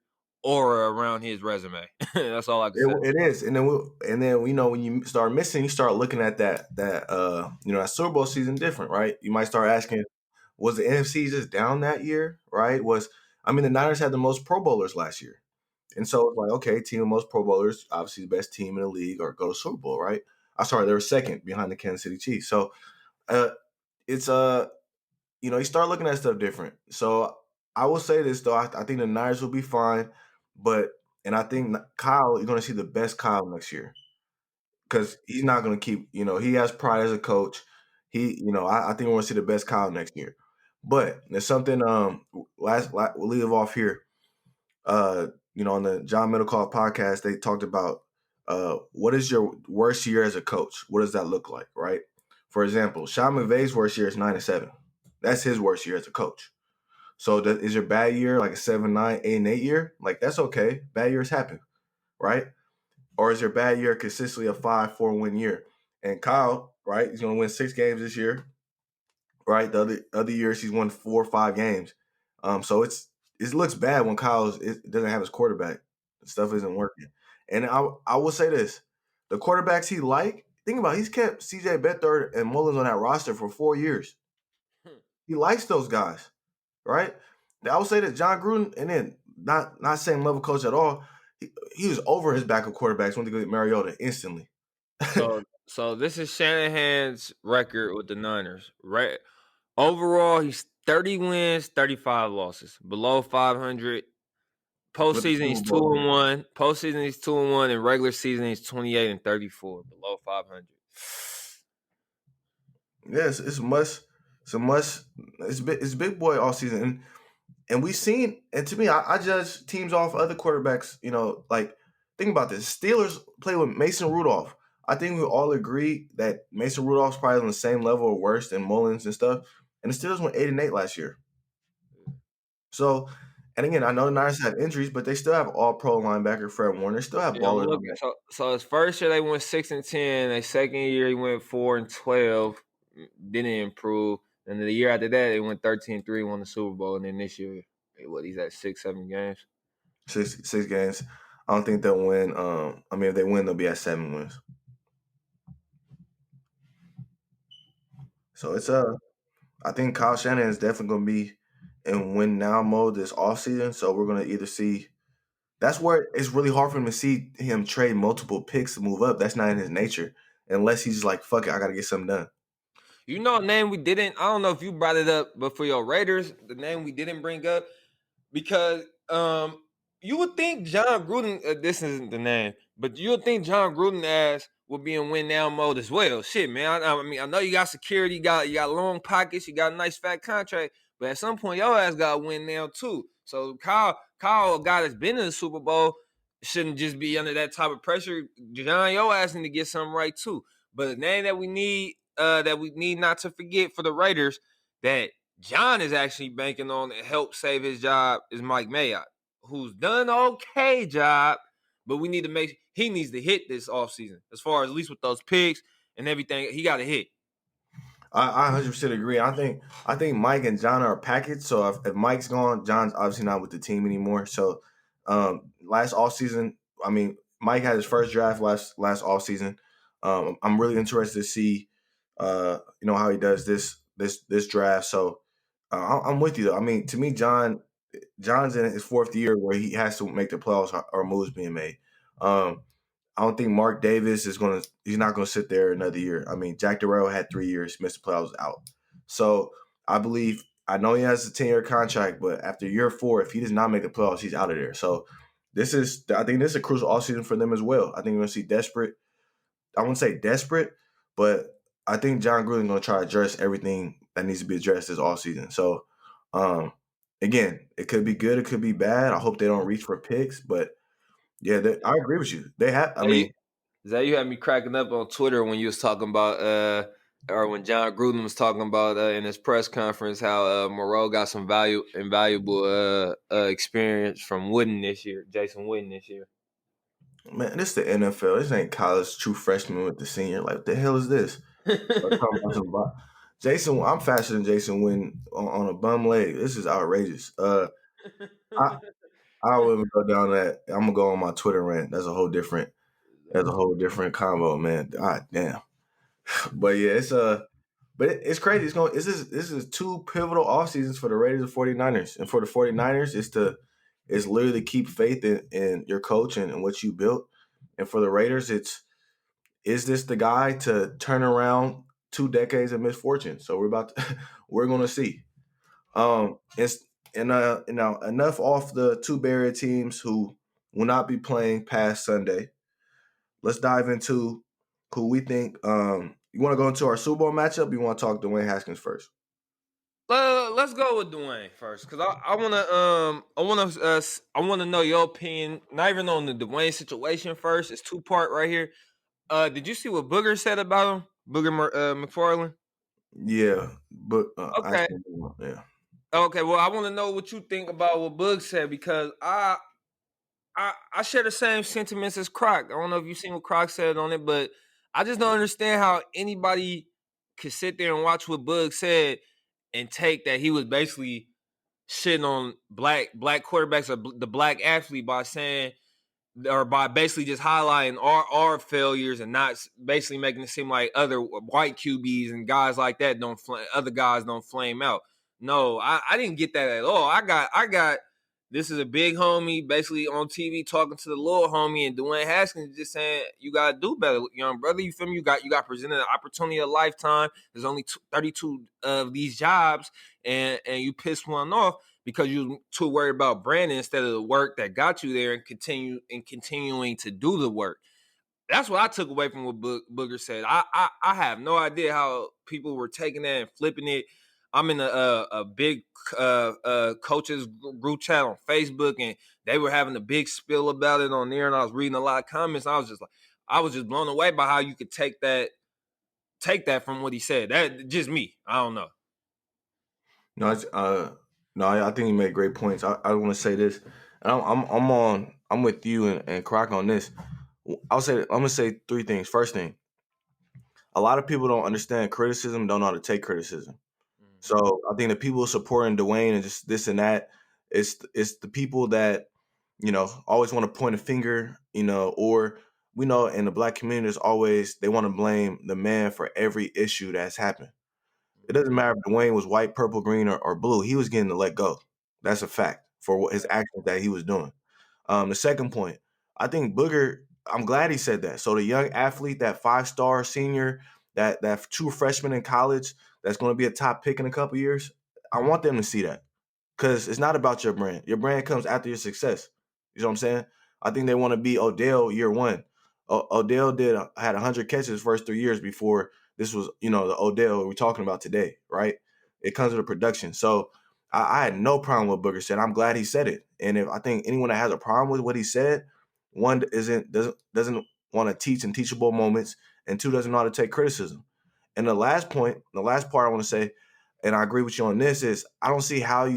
aura around his resume. That's all I can say. it is, and then when you start missing, you start looking at that Super Bowl season different, right? You might start asking, was the NFC just down that year, right? The Niners had the most Pro Bowlers last year, and so it's like, okay, team of most Pro Bowlers, obviously the best team in the league, or go to Super Bowl, right? I'm sorry, they were second behind the Kansas City Chiefs. So it's you start looking at stuff different. So I will say this though, I think the Niners will be fine, and I think Kyle, you're going to see the best Kyle next year because he's not going to keep. He has pride as a coach. I think we're going to see the best Kyle next year. But there's something. We'll leave off here. On the John Middlecoff podcast, they talked about what is your worst year as a coach? What does that look like, right? For example, Sean McVay's worst year is 9-7. That's his worst year as a coach. So is your bad year like a 7, 9, 8, and 8 year? Like, that's okay. Bad years happen, right? Or is your bad year consistently a 5-4 win year? And Kyle, right, he's going to win 6 games this year, right? The other years he's won 4 or 5 games. So it looks bad when Kyle doesn't have his quarterback. Stuff isn't working. And I will say this: the quarterbacks think about it, he's kept C.J. Beathard and Mullins on that roster for 4 years. He likes those guys, right? I would say that John Gruden, and then not same level coach at all. He was over his backup quarterbacks when they go get Mariota instantly. So this is Shanahan's record with the Niners, right? Overall, he's 30 wins, 35 losses, below 500. Postseason, he's 2-1. Postseason, he's 2-1. In regular season, he's 28-34, below 500. Yes, it's big boy all season, and we've seen. And to me, I judge teams off other quarterbacks. Like, think about this: Steelers play with Mason Rudolph. I think we all agree that Mason Rudolph's probably on the same level or worse than Mullins and stuff. And the Steelers went 8-8 last year. So, and again, I know the Niners have injuries, but they still have all-pro linebacker Fred Warner. They still have ballers. So his first year they went 6-10. Their second year he went 4-12. Didn't improve. And the year after that they went 13-3, won the Super Bowl. And then this year, he's at 6-7 games. Six games. I don't think they'll win. If they win, they'll be at 7 wins. So I think Kyle Shanahan is definitely going to be in win now mode this offseason. So we're going to either see. That's where it's really hard for him to see him trade multiple picks to move up. That's not in his nature, unless he's like, fuck it, I got to get something done. You know a name we didn't. I don't know if you brought it up, but for your Raiders, the name we didn't bring up because you would think John Gruden. This isn't the name, but you would think John Gruden ass would be in win now mode as well. Shit, man. I know you got security, you got long pockets, you got a nice fat contract, but at some point your ass got to win now too. So Kyle, a guy that's been in the Super Bowl, shouldn't just be under that type of pressure. John, your ass need to get something right too. But the name that we need not to forget for the Raiders that John is actually banking on to help save his job is Mike Mayock, who's done okay job, but we need to he needs to hit this offseason. As far as at least with those picks and everything, he got to hit. I 100% agree. I think Mike and John are a package. So if Mike's gone, John's obviously not with the team anymore. So last offseason, I mean, Mike had his first draft last offseason. I'm really interested to see how he does this draft. So I'm with you though. I mean, to me, John's in his fourth year where he has to make the playoffs or moves being made. I don't think Mark Davis he's not gonna sit there another year. I mean, Jack Darrell had 3 years, missed the playoffs, out. So I know he has a 10-year contract, but after year 4, if he does not make the playoffs, he's out of there. So I think this is a crucial offseason for them as well. I think we're gonna see I wouldn't say desperate, but I think John Gruden's gonna try to address everything that needs to be addressed this offseason. So again, it could be good, it could be bad. I hope they don't reach for picks, but yeah, I agree with you. They have. I mean, Zay, you had me cracking up on Twitter when you was talking about, or when John Gruden was talking about in his press conference how Moreau got some invaluable experience from Jason Witten this year. man, this is the NFL. This ain't college true freshman with the senior. Like, what the hell is this? Jason, I'm faster than Jason Witten on a bum leg. This is outrageous. I wouldn't go down that. I'm gonna go on my Twitter rant. That's a whole different combo, man. God damn. But yeah, it's crazy. This is 2 pivotal off seasons for the Raiders and 49ers. And for the 49ers, it's literally keep faith in your coach and what you built. And for the Raiders, is this the guy to turn around 2 decades of misfortune? So we're gonna see. Enough off the 2 barrier teams who will not be playing past Sunday. Let's dive into who we think. You want to go into our Super Bowl matchup? Or you want to talk Dwayne Haskins first? Let's go with Dwayne first, because I wanna know your opinion. Not even on the Dwayne situation first. It's 2-part right here. Did you see what Booger said about him? Booger McFarland. Yeah, but Okay. yeah. Okay, well, I want to know what you think about what Boog said, because I share the same sentiments as Croc. I don't know if you've seen what Croc said on it, but I just don't understand how anybody could sit there and watch what Boog said and take that he was basically shitting on black quarterbacks or the black athlete by saying, or by basically just highlighting our failures and not basically making it seem like other white QBs and guys like that other guys don't flame out. No, I didn't get that at all. I got this is a big homie basically on TV talking to the little homie, and Dwayne Haskins just saying you gotta do better, young brother. You feel me? You got presented an opportunity of a lifetime. There's only 32 of these jobs, and you pissed one off because you're too worried about branding instead of the work that got you there and continuing to do the work. That's what I took away from what Booger said. I have no idea how people were taking that and flipping it. I'm in a big coaches group chat on Facebook, and they were having a big spill about it on there, and I was reading a lot of comments. I was just blown away by how you could take that from what he said. That just me. I don't know. No, I think you made great points. I want to say this, and I'm with you and Croc on this. I'm gonna say 3 things. First thing, a lot of people don't understand criticism, don't know how to take criticism. So I think the people supporting Dwayne and just this and that, it's the people that always want to point a finger, or we know in the black community is always they want to blame the man for every issue that's happened. It doesn't matter if Dwayne was white, purple, green, or blue. He was getting to let go. That's a fact for his actions that he was doing. The second point, I think Booger, I'm glad he said that. So the young athlete, that 5-star senior, that true freshman in college that's going to be a top pick in a couple years, I want them to see that, because it's not about your brand. Your brand comes after your success. You know what I'm saying? I think they want to be Odell year 1. Odell had 100 catches first 3 years before this was, the Odell we're talking about today, right? It comes with the production. So I had no problem with Booger said. I'm glad he said it. And if I think anyone that has a problem with what he said, one doesn't want to teach in teachable moments, and 2 doesn't know how to take criticism. And the last part I want to say, and I agree with you on this, is I don't see how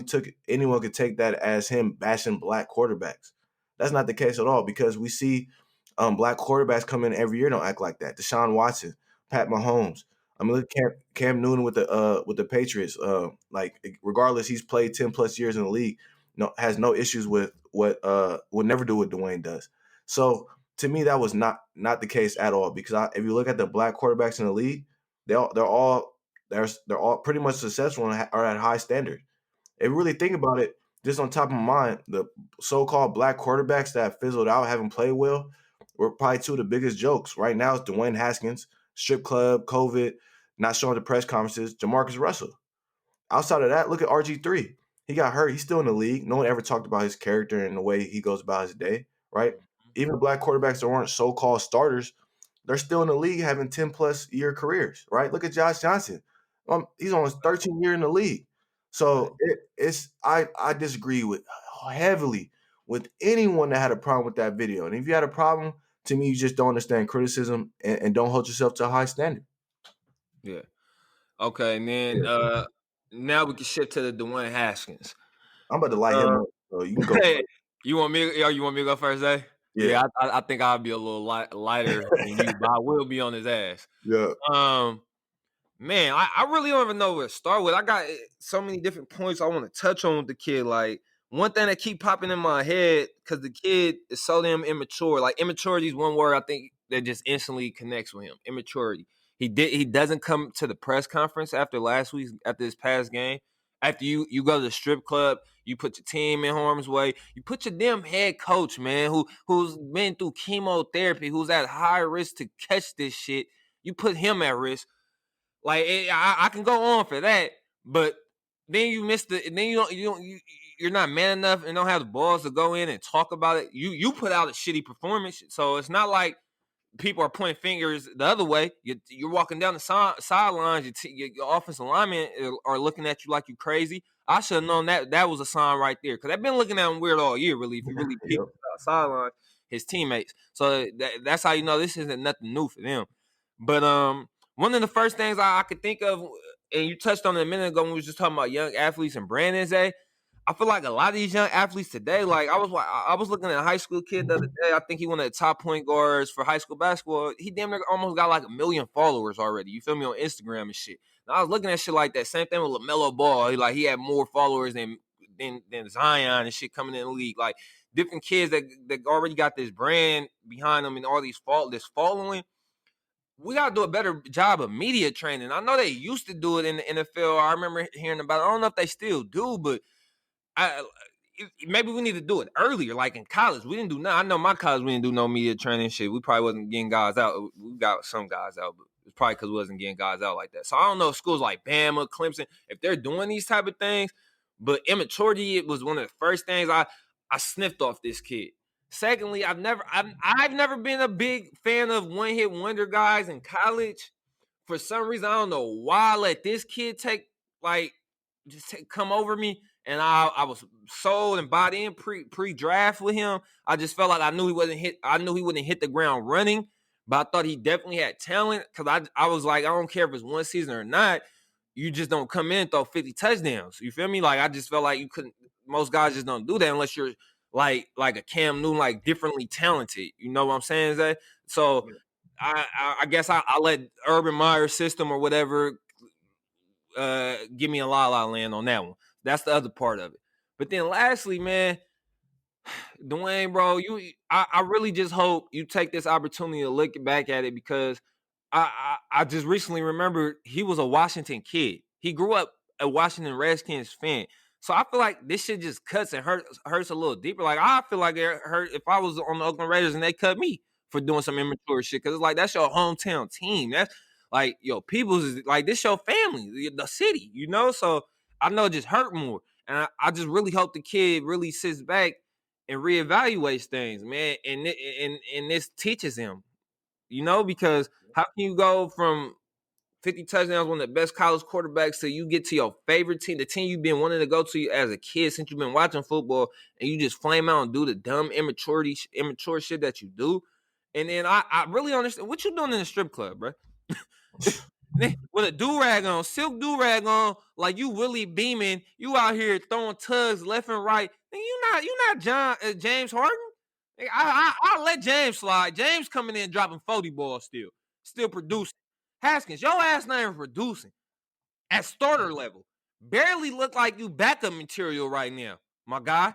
anyone could take that as him bashing black quarterbacks. That's not the case at all, because we see Black quarterbacks come in every year, don't act like that. Deshaun Watson, Pat Mahomes. I mean, look at Cam Newton with the Patriots. Like regardless, he's played 10+ years in the league. No, has no issues with what would never do what Dwayne does. So to me, that was not the case at all. Because if you look at the black quarterbacks in the league, they're all pretty much successful and are at high standard. If you really think about it, just on top of my mind, the so-called black quarterbacks that have fizzled out, haven't played well, were probably two of the biggest jokes. Right now, it's Dwayne Haskins, strip club, COVID, not showing the press conferences, Jamarcus Russell. Outside of that, look at RG3. He got hurt. He's still in the league. No one ever talked about his character and the way he goes about his day, right? Even the black quarterbacks that weren't so-called starters, they're still in the league having 10+ year careers, right? Look at Josh Johnson. He's on his 13th year in the league. So I disagree with heavily with anyone that had a problem with that video. And if you had a problem, to me, you just don't understand criticism and don't hold yourself to a high standard. Yeah. Okay, and then now we can shift to the Dwayne Haskins. I'm about to light him up, so you can go. You want me to go first, eh? Yeah. I think I'll be a little lighter than you, but I will be on his ass. Yeah. Man, I really don't even know where to start with. I got so many different points I want to touch on with the kid. Like, one thing that keep popping in my head, because the kid is so damn immature. Like, immaturity is one word I think that just instantly connects with him. Immaturity. He doesn't come to the press conference after this past game. After you go to the strip club, you put your team in harm's way. You put your damn head coach, man, who's been through chemotherapy, who's at high risk to catch this shit. You put him at risk. Like, I can go on for that, but then you miss you're not man enough and don't have the balls to go in and talk about it. You put out a shitty performance, so it's not like people are pointing fingers the other way. You're walking down the sidelines. Your offensive linemen are looking at you like you crazy. I should have known that was a sign right there, because I've been looking at him weird all year. Really, if you really peek the sideline, his teammates. So that's how you know this isn't nothing new for them. But one of the first things I could think of, and you touched on it a minute ago when we was just talking about young athletes and branding, Zay, I feel like a lot of these young athletes today, like I was looking at a high school kid the other day. I think he one of the top point guards for high school basketball. He damn near almost got like 1 million followers already. You feel me, on Instagram and shit. Now I was looking at shit like that. Same thing with LaMelo Ball. He had more followers than Zion and shit coming in the league. Like, different kids that already got this brand behind them and all this following. We gotta do a better job of media training. I know they used to do it in the NFL. I remember hearing about it. I don't know if they still do, but maybe we need to do it earlier, like in college. We didn't do I know my college, we didn't do no media training shit. We probably wasn't getting guys out. We got some guys out, but it's probably because we wasn't getting guys out like that. So I don't know if schools like Bama, Clemson, if they're doing these type of things. But immaturity, it was one of the first things I sniffed off this kid. Secondly, I've never been a big fan of one-hit wonder guys in college. For some reason, I don't know why I let this kid come over me, and I was sold and bought in pre-draft with him. I just felt like I knew he wouldn't hit the ground running, but I thought he definitely had talent, because I was like, I don't care if it's one season or not. You just don't come in and throw 50 touchdowns. You feel me? Like, I just felt like you couldn't. Most guys just don't do that unless you're like a Cam Newton, like differently talented. You know what I'm saying, Zay? So I guess I let Urban Meyer's system or whatever give me a la land on that one. That's the other part of it. But then lastly, man, Dwayne, bro, I really just hope you take this opportunity to look back at it, because I just recently remembered he was a Washington kid. He grew up a Washington Redskins fan. So I feel like this shit just cuts and hurts a little deeper. Like, I feel like it hurt if I was on the Oakland Raiders and they cut me for doing some immature shit, because it's like, that's your hometown team. That's like, yo, people's is like, this your family, the city, you know? So I know it just hurt more. And I just really hope the kid really sits back and reevaluates things, man. And this teaches him, you know, because how can you go from 50 touchdowns, one of the best college quarterbacks, till you get to your favorite team, the team you've been wanting to go to as a kid since you've been watching football, and you just flame out and do the dumb immature shit that you do. And then I really understand what you doing in the strip club, bro. With a do-rag on, silk do-rag on, like you really beaming. You out here throwing tugs left and right. And you not James Harden. I'll let James slide. James coming in dropping 40 balls still producing. Haskins, your ass not even producing at starter level. Barely look like you backup material right now, my guy.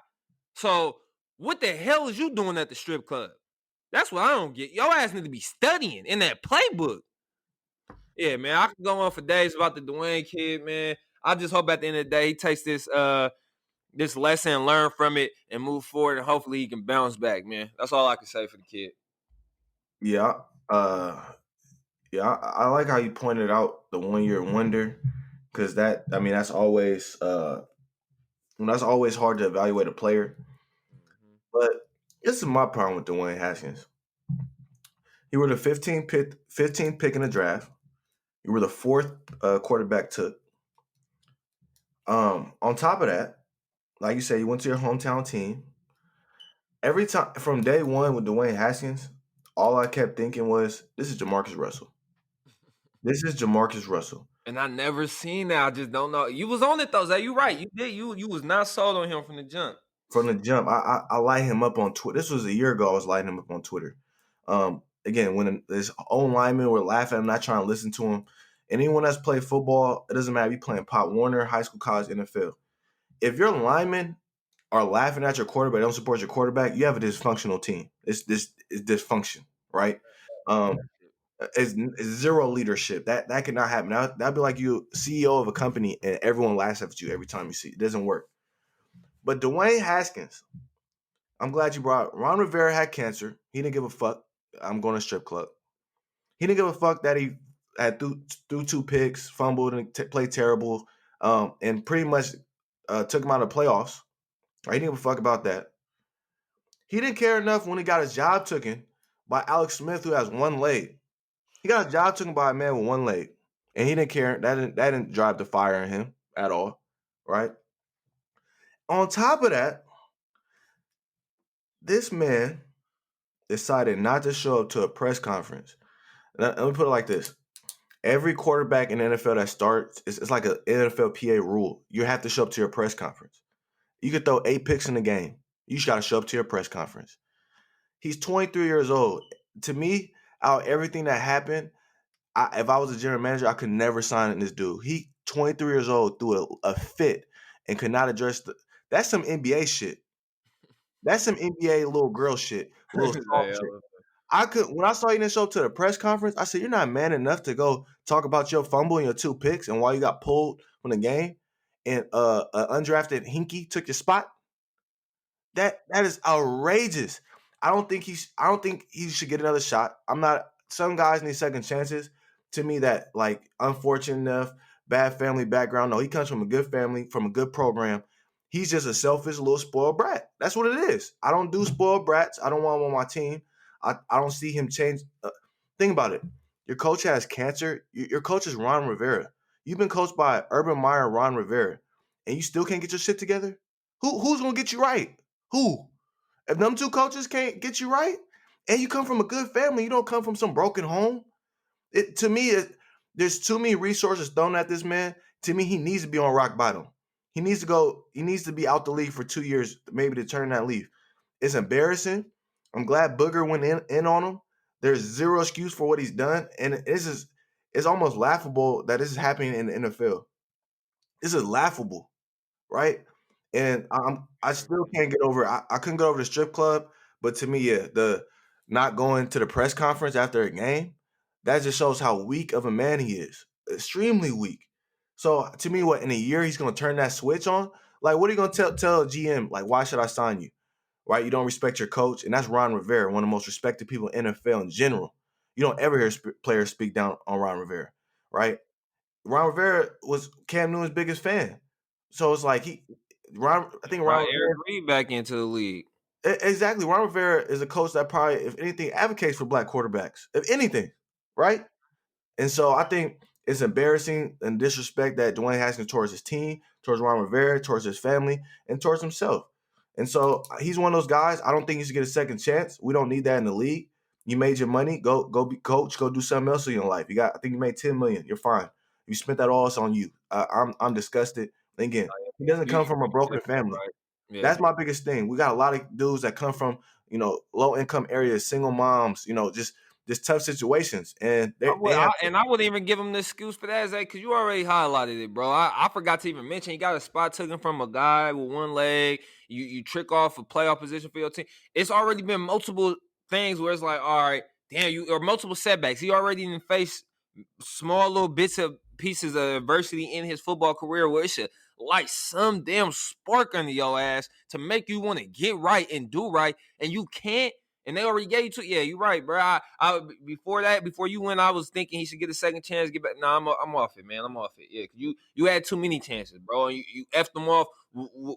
So what the hell is you doing at the strip club? That's what I don't get. Your ass need to be studying in that playbook. Yeah, man, I can go on for days about the Dwayne kid, man. I just hope at the end of the day he takes this lesson, learn from it, and move forward, and hopefully he can bounce back, man. That's all I can say for the kid. Yeah, I like how you pointed out the 1 year wonder, because that's always hard to evaluate a player. But this is my problem with Dwayne Haskins. You were the 15th pick in the draft. You were the fourth quarterback took. On top of that, like you said, you went to your hometown team. Every time from day one with Dwayne Haskins, all I kept thinking was, this is Jamarcus Russell. This is Jamarcus Russell. And I never seen that. I just don't know. You was on it though, Zay. You right. You did. You was not sold on him from the jump. From the jump, I light him up on Twitter. This was a year ago. I was lighting him up on Twitter. Again, when his own linemen were laughing at him, not trying to listen to him. Anyone that's played football, it doesn't matter if you're playing Pop Warner, high school, college, NFL. If your linemen are laughing at your quarterback, don't support your quarterback, you have a dysfunctional team. It's dysfunction, right? It's zero leadership. That cannot happen. That'd be like you CEO of a company and everyone laughs at you every time you see it. It doesn't work. But Dwayne Haskins, I'm glad you brought. Ron Rivera had cancer. He didn't give a fuck. I'm going to strip club. He didn't give a fuck that he had threw 2 picks, fumbled, and played terrible, and pretty much took him out of the playoffs. Right? He didn't give a fuck about that. He didn't care enough when he got his job taken by Alex Smith, who has one leg. He got his job taken by a man with one leg, and he didn't care. That didn't drive the fire in him at all, right? On top of that, this man decided not to show up to a press conference. Let me put it like this. Every quarterback in the NFL that starts, it's like an NFLPA rule. You have to show up to your press conference. You could throw 8 picks in the game. You just got to show up to your press conference. He's 23 years old. To me, out of everything that happened, if I was a general manager, I could never sign this dude. He 23 years old, threw a fit and could not address that's some NBA shit. That's some NBA little girl shit, little soft shit. When I saw you didn't show up to the press conference, I said, you're not man enough to go talk about your fumble and your 2 picks and why you got pulled from the game, and an undrafted hinky took your spot. That is outrageous. I don't think he should get another shot. Some guys need second chances. To me, that like unfortunate enough, bad family background. No, he comes from a good family, from a good program. He's just a selfish little spoiled brat. That's what it is. I don't do spoiled brats. I don't want him on my team. I don't see him change. Think about it. Your coach has cancer. Your coach is Ron Rivera. You've been coached by Urban Meyer, Ron Rivera, and you still can't get your shit together? Who's going to get you right? Who? If them 2 coaches can't get you right, and you come from a good family, you don't come from some broken home. There's too many resources thrown at this man. To me, he needs to be on rock bottom. He needs to be out the league for 2 years, maybe to turn that leaf. It's embarrassing. I'm glad Booger went in on him. There's zero excuse for what he's done. And it's almost laughable that this is happening in the NFL. This is laughable, right? And I still can't get over it. I couldn't get over the strip club, but to me, yeah, the not going to the press conference after a game, that just shows how weak of a man he is. Extremely weak. So to me, what, in a year he's gonna turn that switch on? Like, what are you gonna tell GM? Like, why should I sign you? Right? You don't respect your coach, and that's Ron Rivera, one of the most respected people in NFL in general. You don't ever hear players speak down on Ron Rivera, right? Ron Rivera was Cam Newton's biggest fan, so it's like I think Ron Eric Reed back into the league. Exactly. Ron Rivera is a coach that probably, if anything, advocates for black quarterbacks. If anything, right? And so I think it's embarrassing and disrespect that Dwayne Haskins towards his team, towards Ron Rivera, towards his family, and towards himself. And so he's one of those guys. I don't think he should get a second chance. We don't need that in the league. You made your money. Go be coach. Go do something else in your life. I think you made $10 million. You're fine. You spent that all. It's on you. I'm disgusted. Again, he doesn't come from a broken family. Right. Yeah. That's my biggest thing. We got a lot of dudes that come from low income areas, single moms, just tough situations, and they have. I wouldn't even give him the excuse for that, Zay, because you already highlighted it, bro. I forgot to even mention he got a spot taken from a guy with one leg. You trick off a playoff position for your team. It's already been multiple things where it's like, all right, damn, or multiple setbacks. He already didn't face small little bits of pieces of adversity in his football career where it should light some damn spark under your ass to make you want to get right and do right, and you can't. And they already gave you two. Yeah, you're right, bro. Before you went, I was thinking he should get a second chance. Get back. Nah, I'm off it, man. I'm off it. Yeah, you had too many chances, bro. And you effed them off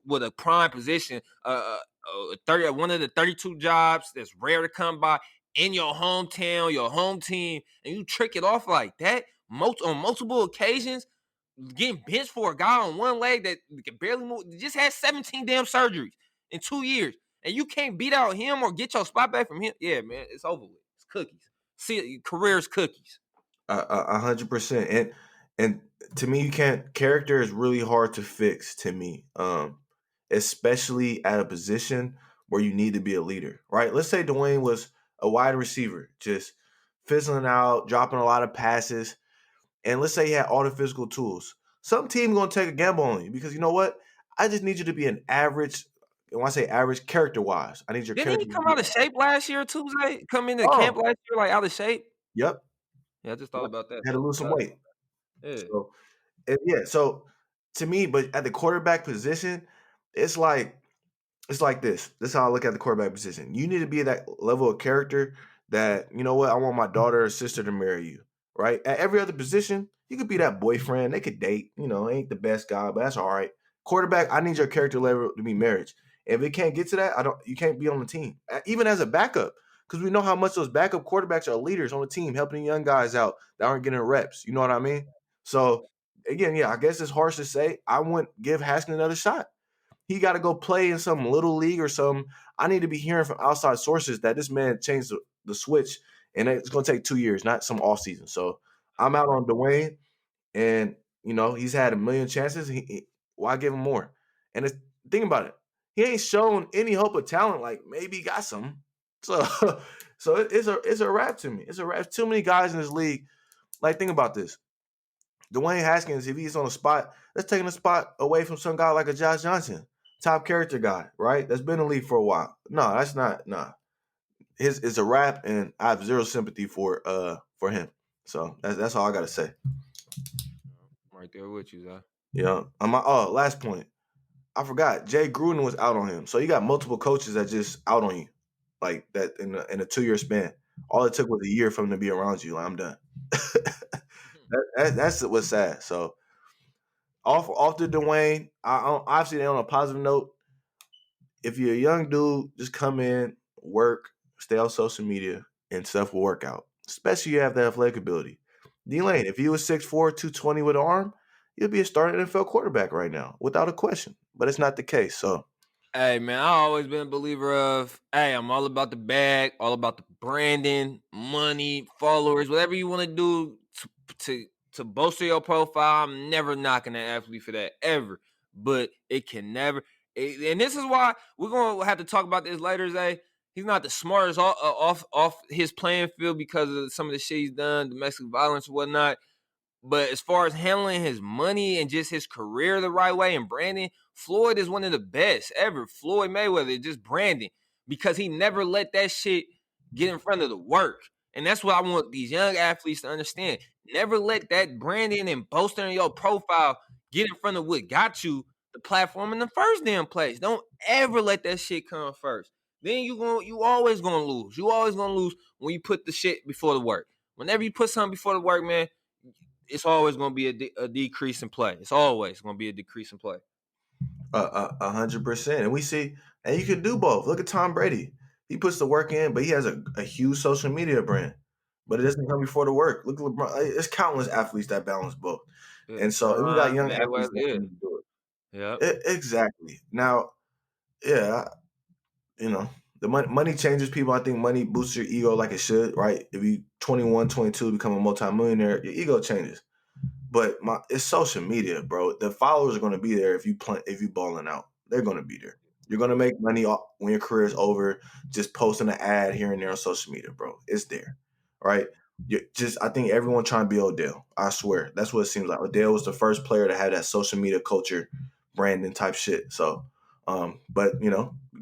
with a prime position. one of the 32 jobs that's rare to come by in your hometown, your home team, and you trick it off like that on multiple occasions. Getting benched for a guy on one leg that can barely move, just had 17 damn surgeries in 2 years. And you can't beat out him or get your spot back from him. Yeah, man, it's over with. It's cookies. See, career's cookies. 100%. And to me, character is really hard to fix to me. Especially at a position where you need to be a leader, right? Let's say Dwayne was a wide receiver, just fizzling out, dropping a lot of passes. And let's say he had all the physical tools. Some team going to take a gamble on you because you know what? I just need you to be an average. And when I say average, character-wise, I need your character. Didn't he come out of shape last year, Tuesday? Come into camp last year, like out of shape? Yep. Yeah, I just thought about that. Had to lose some weight. Yeah. So to me, but at the quarterback position, it's like this. This is how I look at the quarterback position. You need to be that level of character that, you know what, I want my daughter or sister to marry you, right? At every other position, you could be that boyfriend. They could date, ain't the best guy, but that's all right. Quarterback, I need your character level to be marriage. If it can't get to that, you can't be on the team, even as a backup, because we know how much those backup quarterbacks are leaders on the team, helping young guys out that aren't getting reps. You know what I mean? So, again, yeah, I guess it's harsh to say. I wouldn't give Haskins another shot. He got to go play in some little league or something. I need to be hearing from outside sources that this man changed the switch, and it's going to take 2 years, not some offseason. So I'm out on Dwayne, and, he's had a million chances. Why give him more? And think about it. He ain't shown any hope of talent. Like, maybe he got some. So it's a wrap to me. It's a wrap. Too many guys in this league. Like, think about this. Dwayne Haskins, if he's on a spot, that's taking a spot away from some guy like a Josh Johnson, top character guy, right? That's been in the league for a while. No, that's not. Nah, it's a wrap, and I have zero sympathy for him. So that's all I gotta say. Right there with you, Zach. Yeah. Last point. I forgot. Jay Gruden was out on him, so you got multiple coaches that just out on you, like that in a 2-year span. All it took was a year for him to be around you. Like, I'm done. That's what's sad. So off to Dwayne. Obviously, on a positive note, if you're a young dude, just come in, work, stay on social media, and stuff will work out. Especially if you have the athletic ability. D-Lane, if you was 6'4", 220 with an arm, you'll be a starting NFL quarterback right now, without a question. But it's not the case. So, hey, man, I've always been a believer of, hey, I'm all about the bag, all about the branding, money, followers, whatever you want to do to bolster your profile. I'm never knocking an athlete for that, ever. But it can never. And this is why we're going to have to talk about this later, Zay. He's not the smartest off his playing field because of some of the shit he's done, domestic violence and whatnot. But as far as handling his money and just his career the right way and branding, Floyd is one of the best ever. Floyd Mayweather, just branding, because he never let that shit get in front of the work. And that's what I want these young athletes to understand. Never let that branding and bolstering your profile get in front of what got you the platform in the first damn place. Don't ever let that shit come first. Then you always gonna lose. You always gonna lose when you put the shit before the work. Whenever you put something before the work, man, it's always going to be a decrease in play. It's always going to be a decrease in play. 100%. And we see, and you can do both. Look at Tom Brady. He puts the work in, but he has a huge social media brand. But it doesn't come before the work. Look at LeBron. There's countless athletes that balance both. Yeah. And so we got young athletes that can do it. Yeah. Exactly. Now, yeah, the money changes people. I think money boosts your ego like it should, right? If you 21, 22, become a multimillionaire, your ego changes. But it's social media, bro. The followers are going to be there if you balling out. They're going to be there. You're gonna make money when your career is over, just posting an ad here and there on social media, bro. It's there, right? I think everyone trying to be Odell. I swear, that's what it seems like. Odell was the first player to have that social media culture, branding type shit. So, but you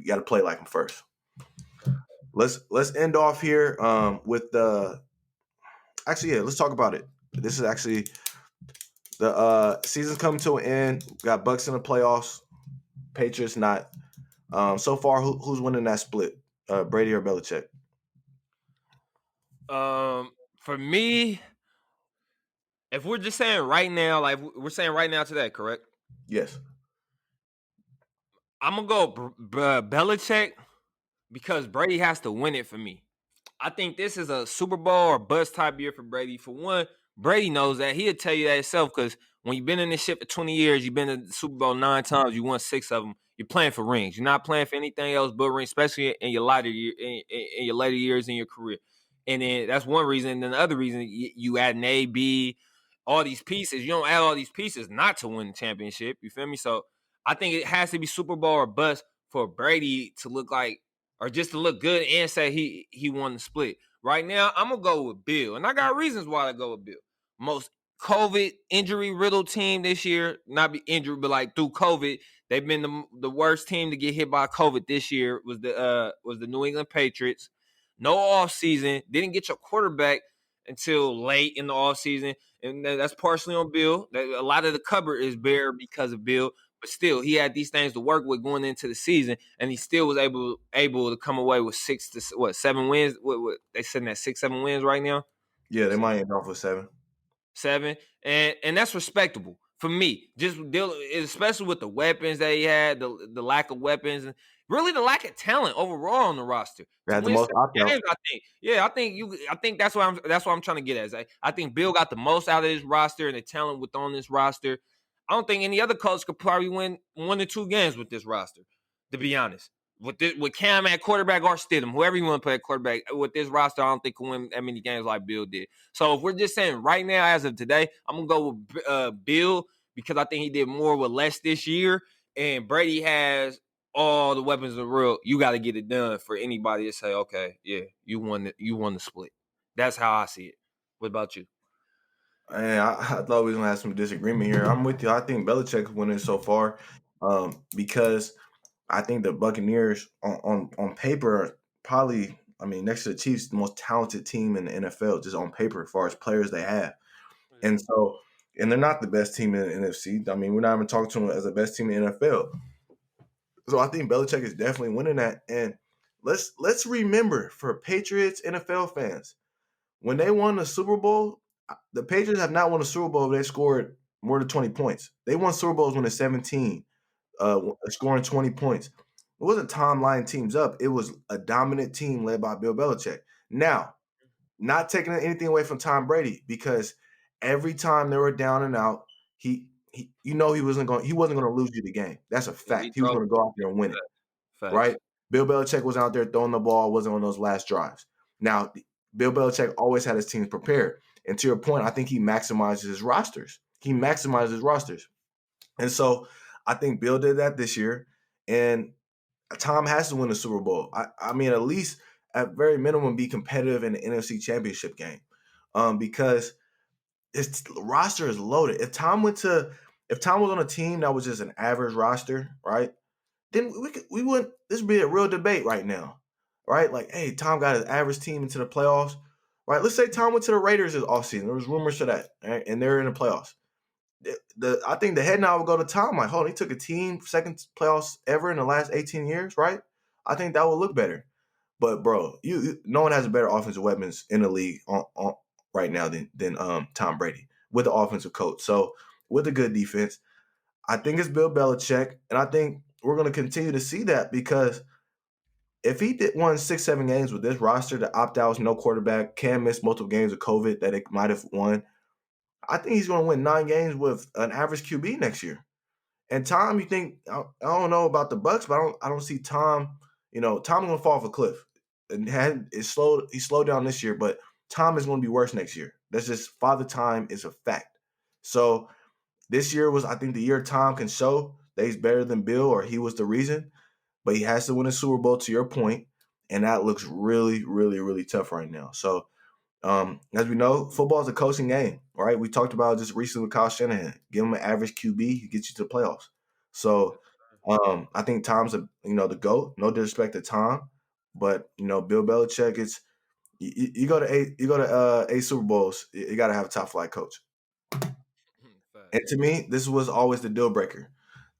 got to play like him first. Let's end off here with the. Actually, yeah, let's talk about it. This is actually the season's coming to an end. We got Bucs in the playoffs. Patriots not. So far, who's winning that split? Brady or Belichick? For me, if we're just saying right now, like we're saying right now today, correct? Yes. I'm gonna go Belichick because Brady has to win it for me. I think this is a Super Bowl or bust type year for Brady. For one, Brady knows that. He'll tell you that himself because when you've been in this shit for 20 years, you've been in the Super Bowl 9 times, you won 6 of them. You're playing for rings. You're not playing for anything else but rings, especially in your later years in your career. And then that's one reason. And then the other reason, you add an A, B, all these pieces. You don't add all these pieces not to win the championship. You feel me? So I think it has to be Super Bowl or bust for Brady to look like, or just to look good and say he won the split. Right now, I'm gonna go with Bill, and I got reasons why I go with Bill. Most COVID injury riddled team this year, not be injured, but like through COVID, they've been the worst team to get hit by COVID this year. Was the New England Patriots. No offseason, didn't get your quarterback until late in the offseason, and that's partially on Bill. A lot of the cupboard is bare because of Bill. But still, he had these things to work with going into the season, and he still was able to come away with 7 wins. What they sitting at 6-7 wins right now? Yeah, they might end off with 7. 7, and that's respectable for me. Just especially with the weapons that he had, the lack of weapons, and really the lack of talent overall on the roster They to had the win most 7 opt-outs. games. I think that's what I'm trying to get at. I think Bill got the most out of his roster and the talent on this roster. I don't think any other coach could probably win 1 or 2 games with this roster, to be honest. With Cam at quarterback or Stidham, whoever you want to play at quarterback, with this roster, I don't think can win that many games like Bill did. So if we're just saying right now, as of today, I'm gonna go with Bill because I think he did more with less this year, and Brady has all the weapons in the world. You got to get it done for anybody to say, okay, yeah, you won the split. That's how I see it. What about you? And I thought we was gonna have some disagreement here. I'm with you. I think Belichick's winning so far, because I think the Buccaneers on paper are probably, I mean, next to the Chiefs, the most talented team in the NFL, just on paper as far as players they have. And so, and they're not the best team in the NFC. I mean, we're not even talking to them as the best team in the NFL. So I think Belichick is definitely winning that. And let's remember, for Patriots NFL fans, when they won the Super Bowl, the Patriots have not won a Super Bowl if they scored more than 20 points. They won Super Bowls when they're 17, scoring 20 points. It wasn't Tom lining teams up. It was a dominant team led by Bill Belichick. Now, not taking anything away from Tom Brady, because every time they were down and out, he he wasn't going to lose you the game. That's a fact. He was going to go out there and win it. Facts. Right? Bill Belichick was out there throwing the ball, wasn't on those last drives. Now, Bill Belichick always had his teams prepared. And to your point, I think he maximizes his rosters. And so I think Bill did that this year. And Tom has to win the Super Bowl. I mean, at least at very minimum, be competitive in the NFC Championship game, because his roster is loaded. If Tom was on a team that was just an average roster, right, then we wouldn't. This would be a real debate right now, right? Like, hey, Tom got his average team into the playoffs, right? Let's say Tom went to the Raiders this offseason. There was rumors for that, right? And they're in the playoffs. I think the head nod would go to Tom. Like, hold on, he took a team second playoffs ever in the last 18 years, right? I think that would look better. But bro, no one has better offensive weapons in the league on right now than Tom Brady with the offensive coach. So with a good defense, I think it's Bill Belichick, and I think we're going to continue to see that, because if he won 6-7 games with this roster, the opt-outs, no quarterback, can miss multiple games of COVID that it might have won, I think he's going to win 9 games with an average QB next year. And Tom, you think, I don't know about the Bucs, but I don't see Tom. Tom's going to fall off a cliff. And he slowed down this year, but Tom is going to be worse next year. That's just Father Time is a fact. So this year was, I think, the year Tom can show that he's better than Bill, or he was the reason. but he has to win a Super Bowl, to your point, and that looks really, really, really tough right now. So, as we know, football is a coaching game, right? We talked about just recently with Kyle Shanahan. Give him an average QB, he gets you to the playoffs. So, I think Tom's the GOAT. No disrespect to Tom, but Bill Belichick. You go to eight Super Bowls, you got to have a top flight coach. And to me, this was always the deal breaker.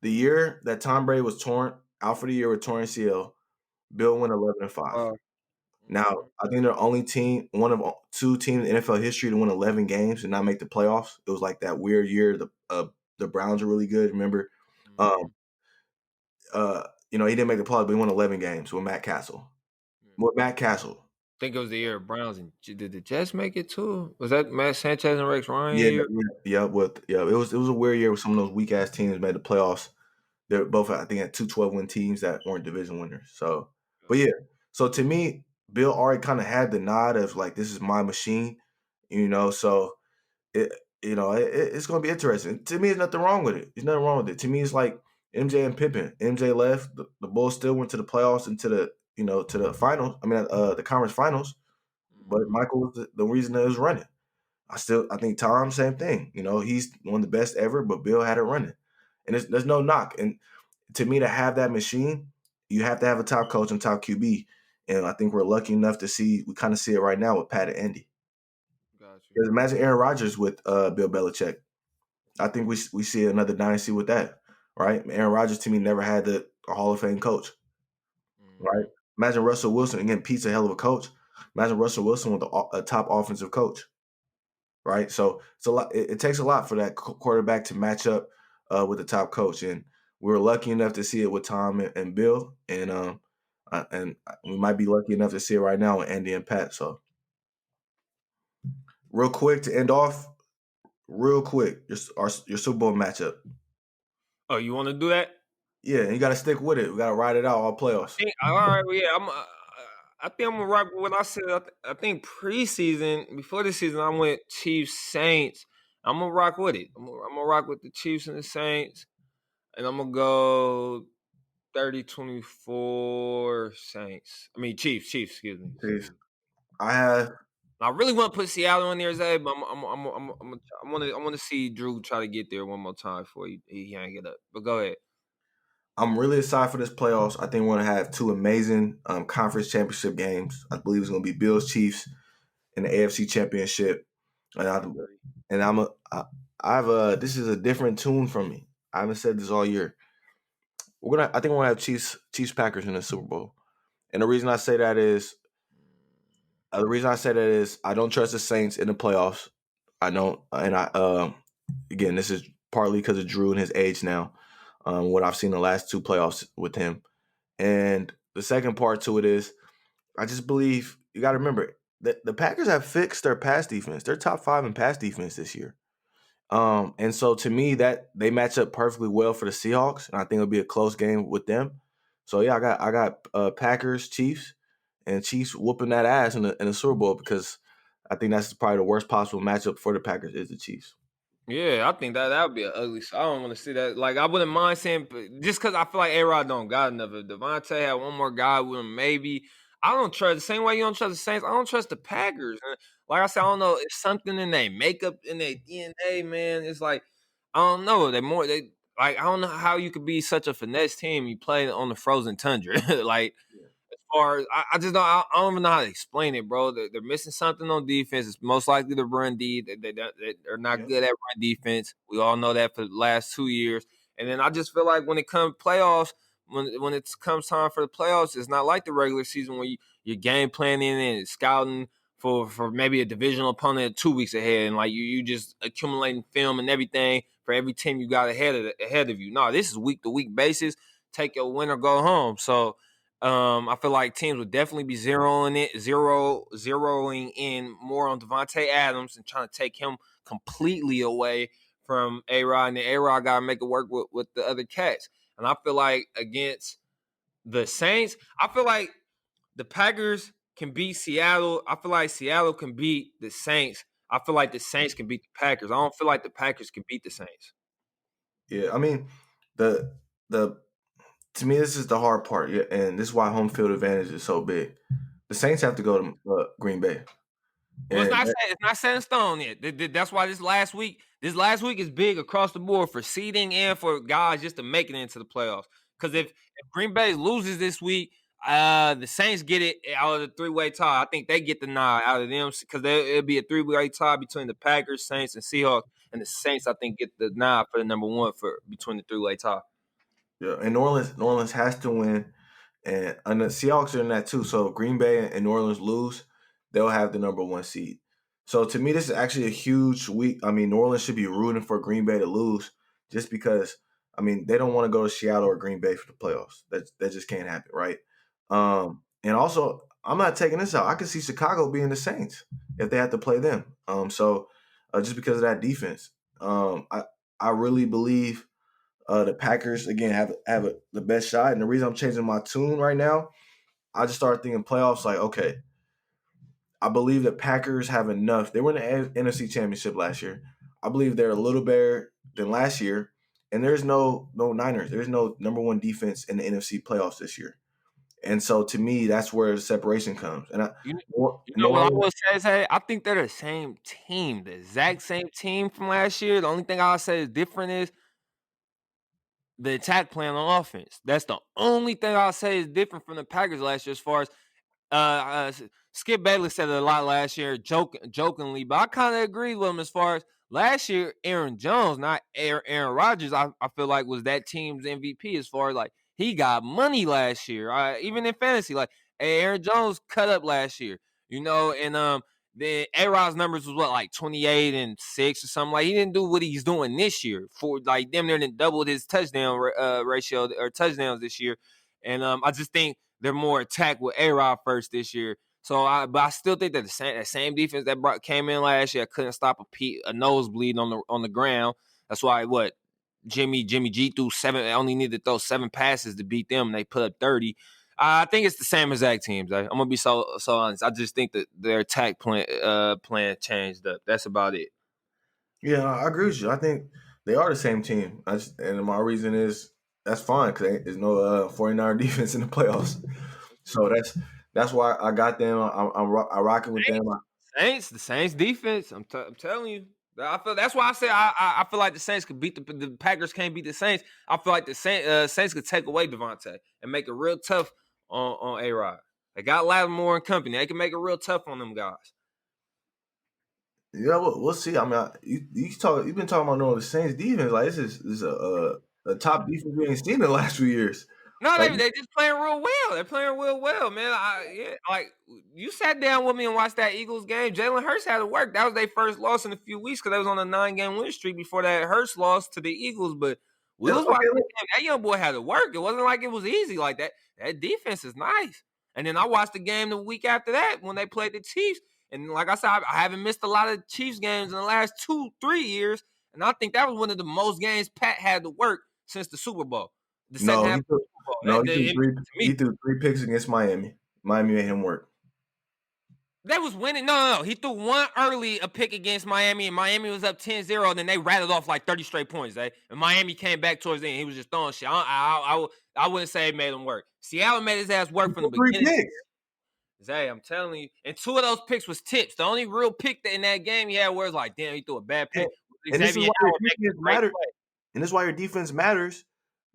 The year that Tom Brady was torn out for the year with torn ACL, Bill went 11-5. Now, I think they're only team, one of two teams in NFL history to win 11 games and not make the playoffs. It was like that weird year. The Browns are really good. Remember, um, he didn't make the playoffs, but he won 11 games with Matt Castle. With Matt Castle. I think it was the year of Browns, and did the Jets make it too? Was that Matt Sanchez and Rex Ryan year? Yeah. It was a weird year with some of those weak ass teams made the playoffs. They're both, I think, had 2 12-win teams that weren't division winners. So, but yeah. So to me, Bill already kind of had the nod of like, this is my machine, So it's going to be interesting. To me, there's nothing wrong with it. There's nothing wrong with it. To me, it's like MJ and Pippen. MJ left. The Bulls still went to the playoffs and to the finals. I mean, the conference finals. But Michael was the reason that it was running. I think Tom, same thing. He's one of the best ever, but Bill had it running. And there's no knock. And to me, to have that machine, you have to have a top coach and top QB. And I think we're lucky enough we kind of see it right now with Pat and Andy. Gotcha. Because imagine Aaron Rodgers with Bill Belichick. I think we see another dynasty with that, right? Aaron Rodgers, to me, never had a Hall of Fame coach, right? Imagine Russell Wilson. Again, Pete's a hell of a coach. Imagine Russell Wilson with a top offensive coach, right? So it's a lot. It takes a lot for that quarterback to match up with the top coach, and we were lucky enough to see it with Tom and Bill, and we might be lucky enough to see it right now with Andy and Pat. So, real quick to end off, your Super Bowl matchup. Oh, you want to do that? Yeah, and you got to stick with it. We got to ride it out all playoffs. All right, well, yeah, I think I'm gonna rock with what I said. I think preseason, before the season, I went Chiefs Saints. I'm gonna rock with it. I'm gonna rock with the Chiefs and the Saints, and I'm gonna go 30-24 Saints. I mean Chiefs. Excuse me. Chiefs. I really want to put Seattle in there, Zay, but I want to see Drew try to get there one more time before he hang it up. But go ahead. I'm really excited for this playoffs. I think we're going to have two amazing conference championship games. I believe it's going to be Bills Chiefs in the AFC Championship. And this is a different tune from me. I haven't said this all year. I think we're going to have Chiefs Packers in the Super Bowl. And the reason I say that is I don't trust the Saints in the playoffs. I don't, and again, this is partly because of Drew and his age now. What I've seen the last 2 playoffs with him. And the second part to it is I just believe you got to remember that the Packers have fixed their pass defense. They're top 5 in pass defense this year. And so to me, that they match up perfectly well for the Seahawks, and I think it'll be a close game with them. So yeah, I got Packers, Chiefs, and Chiefs whooping that ass in the Super Bowl, because I think that's probably the worst possible matchup for the Packers is the Chiefs. Yeah, I think that would be an ugly. So I don't want to see that. Like, I wouldn't mind saying, just because I feel like A-Rod don't got enough. If Devontae had one more guy with him, maybe. I don't trust the same way you don't trust the Saints. I don't trust the Packers. And like I said, I don't know. It's something in their makeup, in their DNA, man. It's like, I don't know. I don't know how you could be such a finesse team. You play on the frozen tundra. Like, as far as I just don't, I don't even know how to explain it, bro. They're missing something on defense. It's most likely the run D. They're not good at run defense. We all know that for the last 2 years. And then I just feel like when it comes playoffs, when it comes time for the playoffs, it's not like the regular season where you're game planning and scouting for maybe a divisional opponent 2 weeks ahead, and like you just accumulating film and everything for every team you got ahead of you. No, this is week to week basis. Take your win or go home. So I feel like teams would definitely be zeroing in more on Devontae Adams and trying to take him completely away from A-Rod, and then A-Rod got to make it work with the other cats. And I feel like against the Saints, I feel like the Packers can beat Seattle. I feel like Seattle can beat the Saints. I feel like the Saints can beat the Packers. I don't feel like the Packers can beat the Saints. Yeah, I mean, the to me, this is the hard part, yeah, and this is why home field advantage is so big. The Saints have to go to Green Bay. Well, And it's not set in stone yet. That's why this last week is big across the board for seeding and for guys just to make it into the playoffs. Because if Green Bay loses this week, the Saints get it out of the three-way tie. I think they get the nod out of them because it'll be a three-way tie between the Packers, Saints, and Seahawks. And the Saints, I think, get the nod for the number one for between the three-way tie. yeah, and New Orleans has to win, and the Seahawks are in that too. So if Green Bay and New Orleans lose, they'll have the number one seed. So to me, this is actually a huge week. I mean, New Orleans should be rooting for Green Bay to lose, just because. I mean, they don't want to go to Seattle or Green Bay for the playoffs. That just can't happen, right? And also, I'm not taking this out. I could see Chicago being the Saints if they have to play them. Just because of that defense, I really believe the Packers again have the best shot. And the reason I'm changing my tune right now, I just started thinking playoffs. Like, okay, I believe the Packers have enough. They won the NFC Championship last year. I believe they're a little better than last year. And there's no Niners. There's no number one defense in the NFC playoffs this year. And so to me, that's where the separation comes. And you know what I will say is, hey, I think they're the same team, the exact same team from last year. The only thing I'll say is different is the attack plan on offense. That's the only thing I'll say is different from the Packers last year as far as Skip Bayless said it a lot last year, jokingly, but I kind of agree with him as far as last year, Aaron Jones, not Aaron Rodgers, I feel like was that team's MVP as far as like he got money last year, even in fantasy. Like Aaron Jones cut up last year, and then A-Rod's numbers was what, like 28 and 6 or something. Like he didn't do what he's doing this year for like damn near doubled his touchdown ratio or touchdowns this year. And I just think they're more attacked with A-Rod first this year. But I still think that the same defense that came in last year couldn't stop a nosebleed on the ground. That's why Jimmy G threw only needed to throw 7 passes to beat them, and they put up 30. I think it's the same exact teams. I'm gonna be so honest. I just think that their attack plan changed up. That's about it. Yeah, I agree with you. I think they are the same team. And my reason is that's fine because there's no 49er defense in the playoffs. So that's why I got them. I'm rocking with them. The Saints defense. I'm telling you. I feel that's why I say I feel like the Saints could beat the Packers. Can't beat the Saints. I feel like the Saints could take away Devontae and make it real tough on A-Rod. They got Lattimore and company. They can make it real tough on them guys. Yeah, we'll see. I mean, you've been talking about the Saints defense. Like this is a top defense we ain't seen in the last few years. No, they just playing real well. They're playing real well, man. Like you sat down with me and watched that Eagles game. Jalen Hurts had to work. That was their first loss in a few weeks because they was on a 9-game win streak before that Hurts lost to the Eagles. But we was watching the game. That young boy had to work. It wasn't like it was easy like that. That defense is nice. And then I watched the game the week after that when they played the Chiefs. And like I said, I haven't missed a lot of Chiefs games in the last 2-3 years. And I think that was one of the most games Pat had to work since the Super Bowl. The second half. He threw 3 picks against Miami. Miami made him work. They was winning. No. He threw one a pick against Miami, and Miami was up 10-0, and then they rattled off like 30 straight points. And Miami came back towards the end. He was just throwing shit. I wouldn't say it made him work. Seattle made his ass work from the beginning. 3 picks. Zay, I'm telling you. And 2 of those picks was tips. The only real pick in that game he had was like, damn, he threw a bad pick. And this is why your defense matters.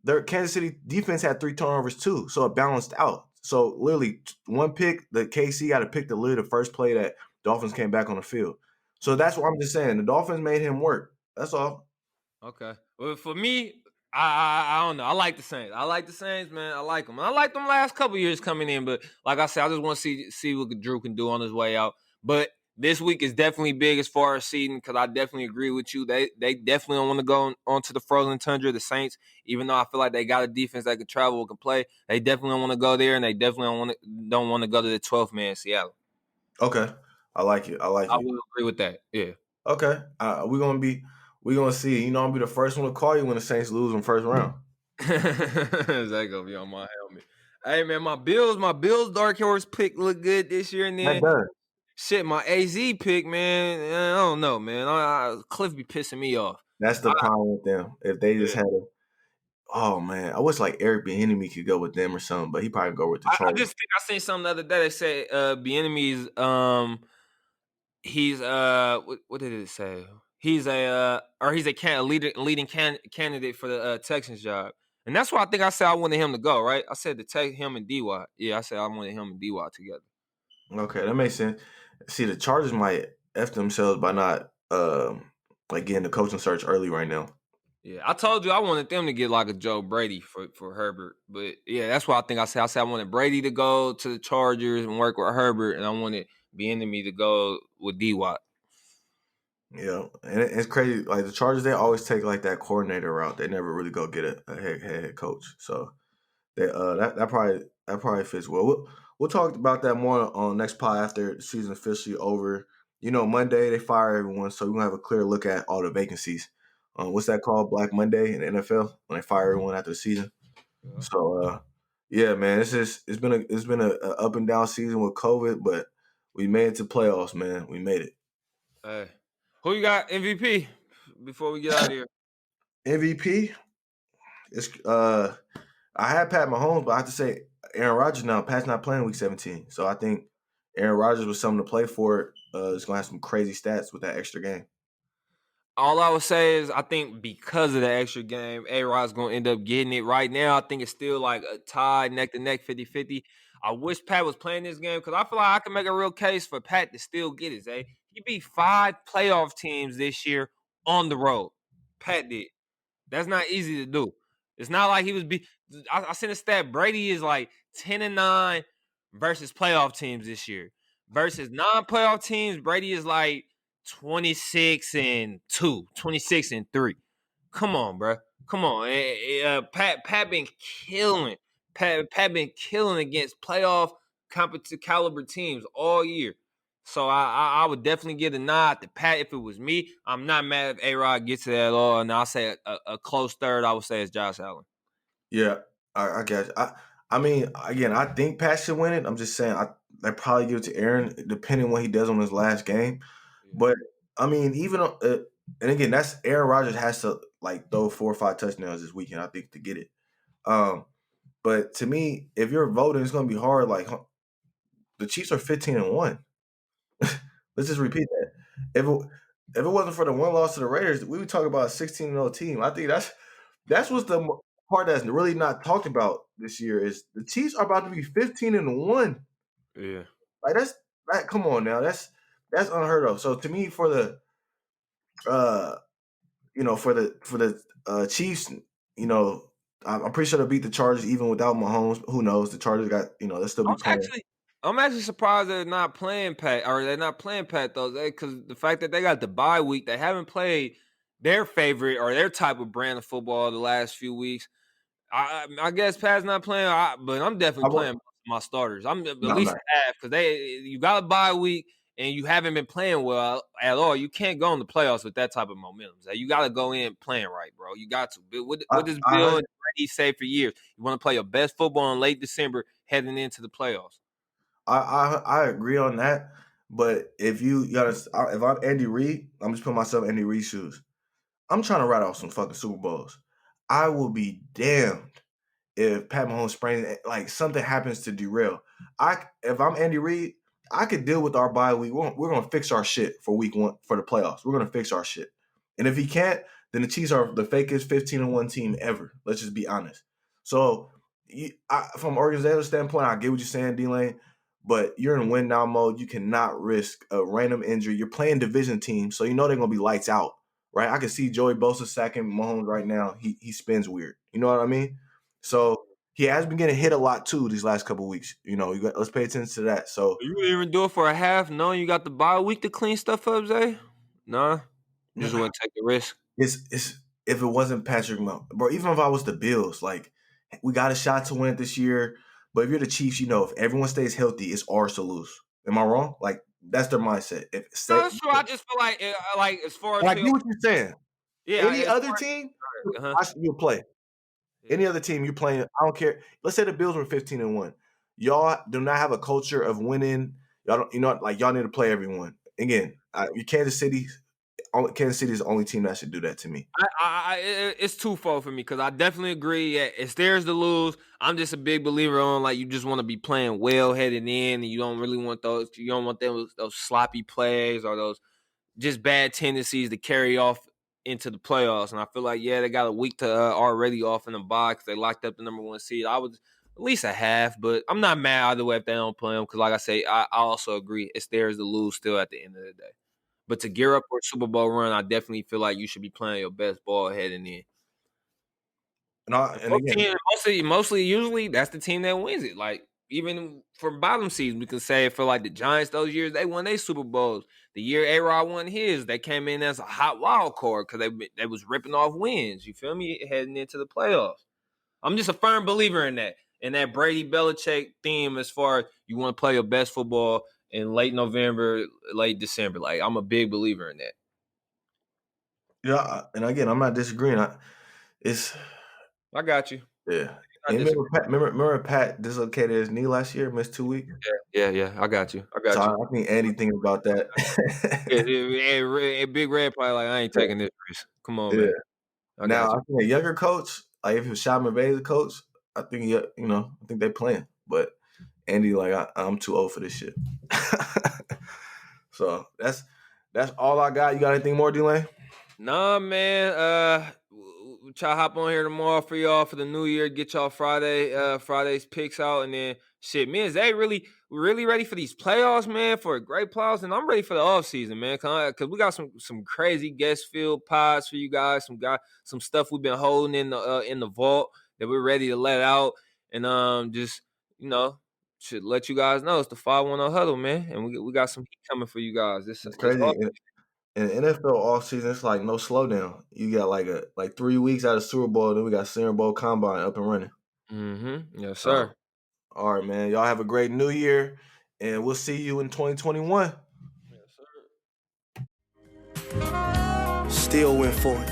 Their Kansas City defense had 3 turnovers too, so it balanced out. So literally 1 pick, the KC got to pick the first play that Dolphins came back on the field. So that's what I'm just saying. The Dolphins made him work. That's all. Okay. Well, for me, I don't know. I like the Saints. Man. I like them. I like them last couple years coming in, but like I said, I just want to see what Drew can do on his way out. But this week is definitely big as far as seeding because I definitely agree with you. They definitely don't want to go onto the frozen tundra, the Saints, even though I feel like they got a defense that can travel, can play. They definitely don't want to go there, and they definitely don't want to go to the 12th man, Seattle. Okay. I like it. I will agree with that. Yeah. Okay. We're gonna see. You know, I'll be the first one to call you when the Saints lose in the first round. Is that gonna be on my helmet? Hey man, my Bills dark horse pick look good this year, and then shit, my AZ pick, man. I don't know, man. Cliff be pissing me off. That's the problem with them. If they just had Oh man, I wish like Eric Bieniemy could go with them or something, but he probably go with the I Chargers. just think I seen something the other day. They said Bieniemy's he's what did it say? He's a leading candidate for the Texans job, and that's why I think I said I wanted him to go. Right? I said to take him and DY. Yeah, I said I wanted him and DY together. Okay, that makes sense. See, the Chargers might f themselves by not like getting the coaching search early right now. Yeah, I told you I wanted them to get like a Joe Brady for Herbert, but yeah, that's why I think I said I wanted Brady to go to the Chargers and work with Herbert, and I wanted Bieniemy to go with DY. Yeah, and it's crazy. Like the Chargers, they always take like that coordinator route. They never really go get a head coach. So they that probably fits well. We'll talk about that more on next pod after the season officially over. You know, Monday they fire everyone, so we're gonna have a clear look at all the vacancies. What's that called? Black Monday in the NFL when they fire everyone after the season. Yeah. So yeah, man, it's been a up and down season with COVID, but we made it to playoffs, man. We made it. Hey, who you got MVP before we get out of here? MVP. It's I had Pat Mahomes, but I have to say Aaron Rodgers now. Pat's not playing week 17. So I think Aaron Rodgers was something to play for. It's gonna have some crazy stats with that extra game. All I would say is I think because of the extra game, A-Rod's going to end up getting it. Right now, I think it's still like a tie, neck to neck, 50-50. I wish Pat was playing this game because I feel like I can make a real case for Pat to still get it, Zay. He beat 5 playoff teams this year on the road. Pat did. That's not easy to do. It's not like he was I seen a stat. Brady is like 10-9 versus playoff teams this year. Versus non-playoff teams, Brady is like 26-2, 26-3. Come on, bro. Come on. Pat been killing. Pat been killing against playoff competitive caliber teams all year. So I would definitely give a nod to Pat if it was me. I'm not mad if A-Rod gets it at all. And I'll say a close third, I would say it's Josh Allen. Yeah, I guess. I mean, again, I think Pat should win it. I'm just saying they probably give it to Aaron, depending on what he does on his last game. Yeah. But I mean, even and again, that's Aaron Rodgers has to like throw 4 or 5 touchdowns this weekend, I think, to get it. But to me, if you're voting, it's going to be hard. Like the Chiefs are 15-1. Let's just repeat that. If it wasn't for the one loss to the Raiders, we would talk about a 16-0 team. I think that's what's the part that's really not talked about this year is the Chiefs are about to be 15-1. Yeah. Like that. Come on now, that's unheard of. So to me, for the Chiefs, I'm pretty sure they'll beat the Chargers even without Mahomes. Who knows? The Chargers got they'll still be playing. I'm actually surprised they're not playing Pat, or they're not playing Pat though, because the fact that they got the bye week, they haven't played their favorite or their type of brand of football the last few weeks. I guess Pat's not playing, but I'm definitely playing my starters. I'm at least half because you got a bye week and you haven't been playing well at all. You can't go in the playoffs with that type of momentum. So you got to go in playing right, bro. You got to. What does Bill and Brady say for years? You want to play your best football in late December heading into the playoffs. I agree on that, but if I'm Andy Reid, I'm just putting myself in Andy Reid's shoes. I'm trying to write off some fucking Super Bowls. I will be damned if Pat Mahomes sprains, like something happens to derail. If I'm Andy Reid, I could deal with our bye week. We're gonna fix our shit for week 1 for the playoffs. We're gonna fix our shit. And if he can't, then the Chiefs are the fakest 15-1 team ever. Let's just be honest. So, from an organizational standpoint, I get what you're saying, D-Lane. But you're in win now mode. You cannot risk a random injury. You're playing division teams, so you know they're gonna be lights out, right? I can see Joey Bosa sacking Mahomes right now. He spins weird. You know what I mean? So he has been getting hit a lot too these last couple of weeks. Let's pay attention to that. So you would even do it for a half, knowing you got the bye week to clean stuff up, Zay? Nah, just wouldn't take the risk. It's if it wasn't Patrick Mahomes, bro. Even if I was the Bills, like we got a shot to win it this year. But if you're the Chiefs, if everyone stays healthy, it's ours to lose. Am I wrong? Like that's their mindset. That's true. I just feel like as far as I get what you're saying. Yeah, Any other team, you'll play. Any other team you're playing, I don't care. Let's say the Bills were 15-1. Y'all do not have a culture of winning. Y'all don't, y'all need to play everyone. Again, you Kansas City, Kansas City is the only team that should do that to me. It's twofold for me because I definitely agree. Yeah, it's theirs to lose. I'm just a big believer on like you just want to be playing well headed in, and you don't really want those. You don't want those sloppy plays or those just bad tendencies to carry off into the playoffs. And I feel like they got a week to already off in the box. They locked up the number 1 seed. I was at least a half, but I'm not mad either way if they don't play them because, like I say, I also agree it's theirs to lose still at the end of the day. But to gear up for a Super Bowl run, I definitely feel like you should be playing your best ball heading in. And again, Usually that's the team that wins it. Like even for bottom seeds, we can say for like the Giants those years they won their Super Bowls. The year A-Rod won his, they came in as a hot wild card because they was ripping off wins. You feel me? Heading into the playoffs. I'm just a firm believer in that Brady Belichick theme as far as you want to play your best football in late November, late December. Like I'm a big believer in that. Yeah, and again, I'm not disagreeing. I got you. Yeah. Remember Pat dislocated his knee last year, missed 2 weeks? Yeah. I got you. So I think anything about that. Big Red probably like, I ain't taking this risk. Come on, man. I think a younger coach, like if it was Sean McVay's coach, I think I think they playing. But Andy, like I'm too old for this shit. So that's all I got. You got anything more, D-Lane? Nah, man. Try to hop on here tomorrow for y'all for the new year. Get y'all Friday's picks out, and then shit, me and Zay really ready for these playoffs, man. For a great playoffs, and I'm ready for the offseason, man. Cause we got some crazy guest field pods for you guys. Some stuff we've been holding in the vault that we're ready to let out, and just should let you guys know it's the 510 Huddle, man, and we got some heat coming for you guys. This is crazy. In the NFL offseason, it's like no slowdown. You got like 3 weeks out of Super Bowl, then we got Senior Bowl Combine up and running. Mm-hmm. Yes, sir. All right, man. Y'all have a great New Year, and we'll see you in 2021. Yes, sir. Still went for it.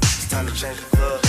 It's time to change the club.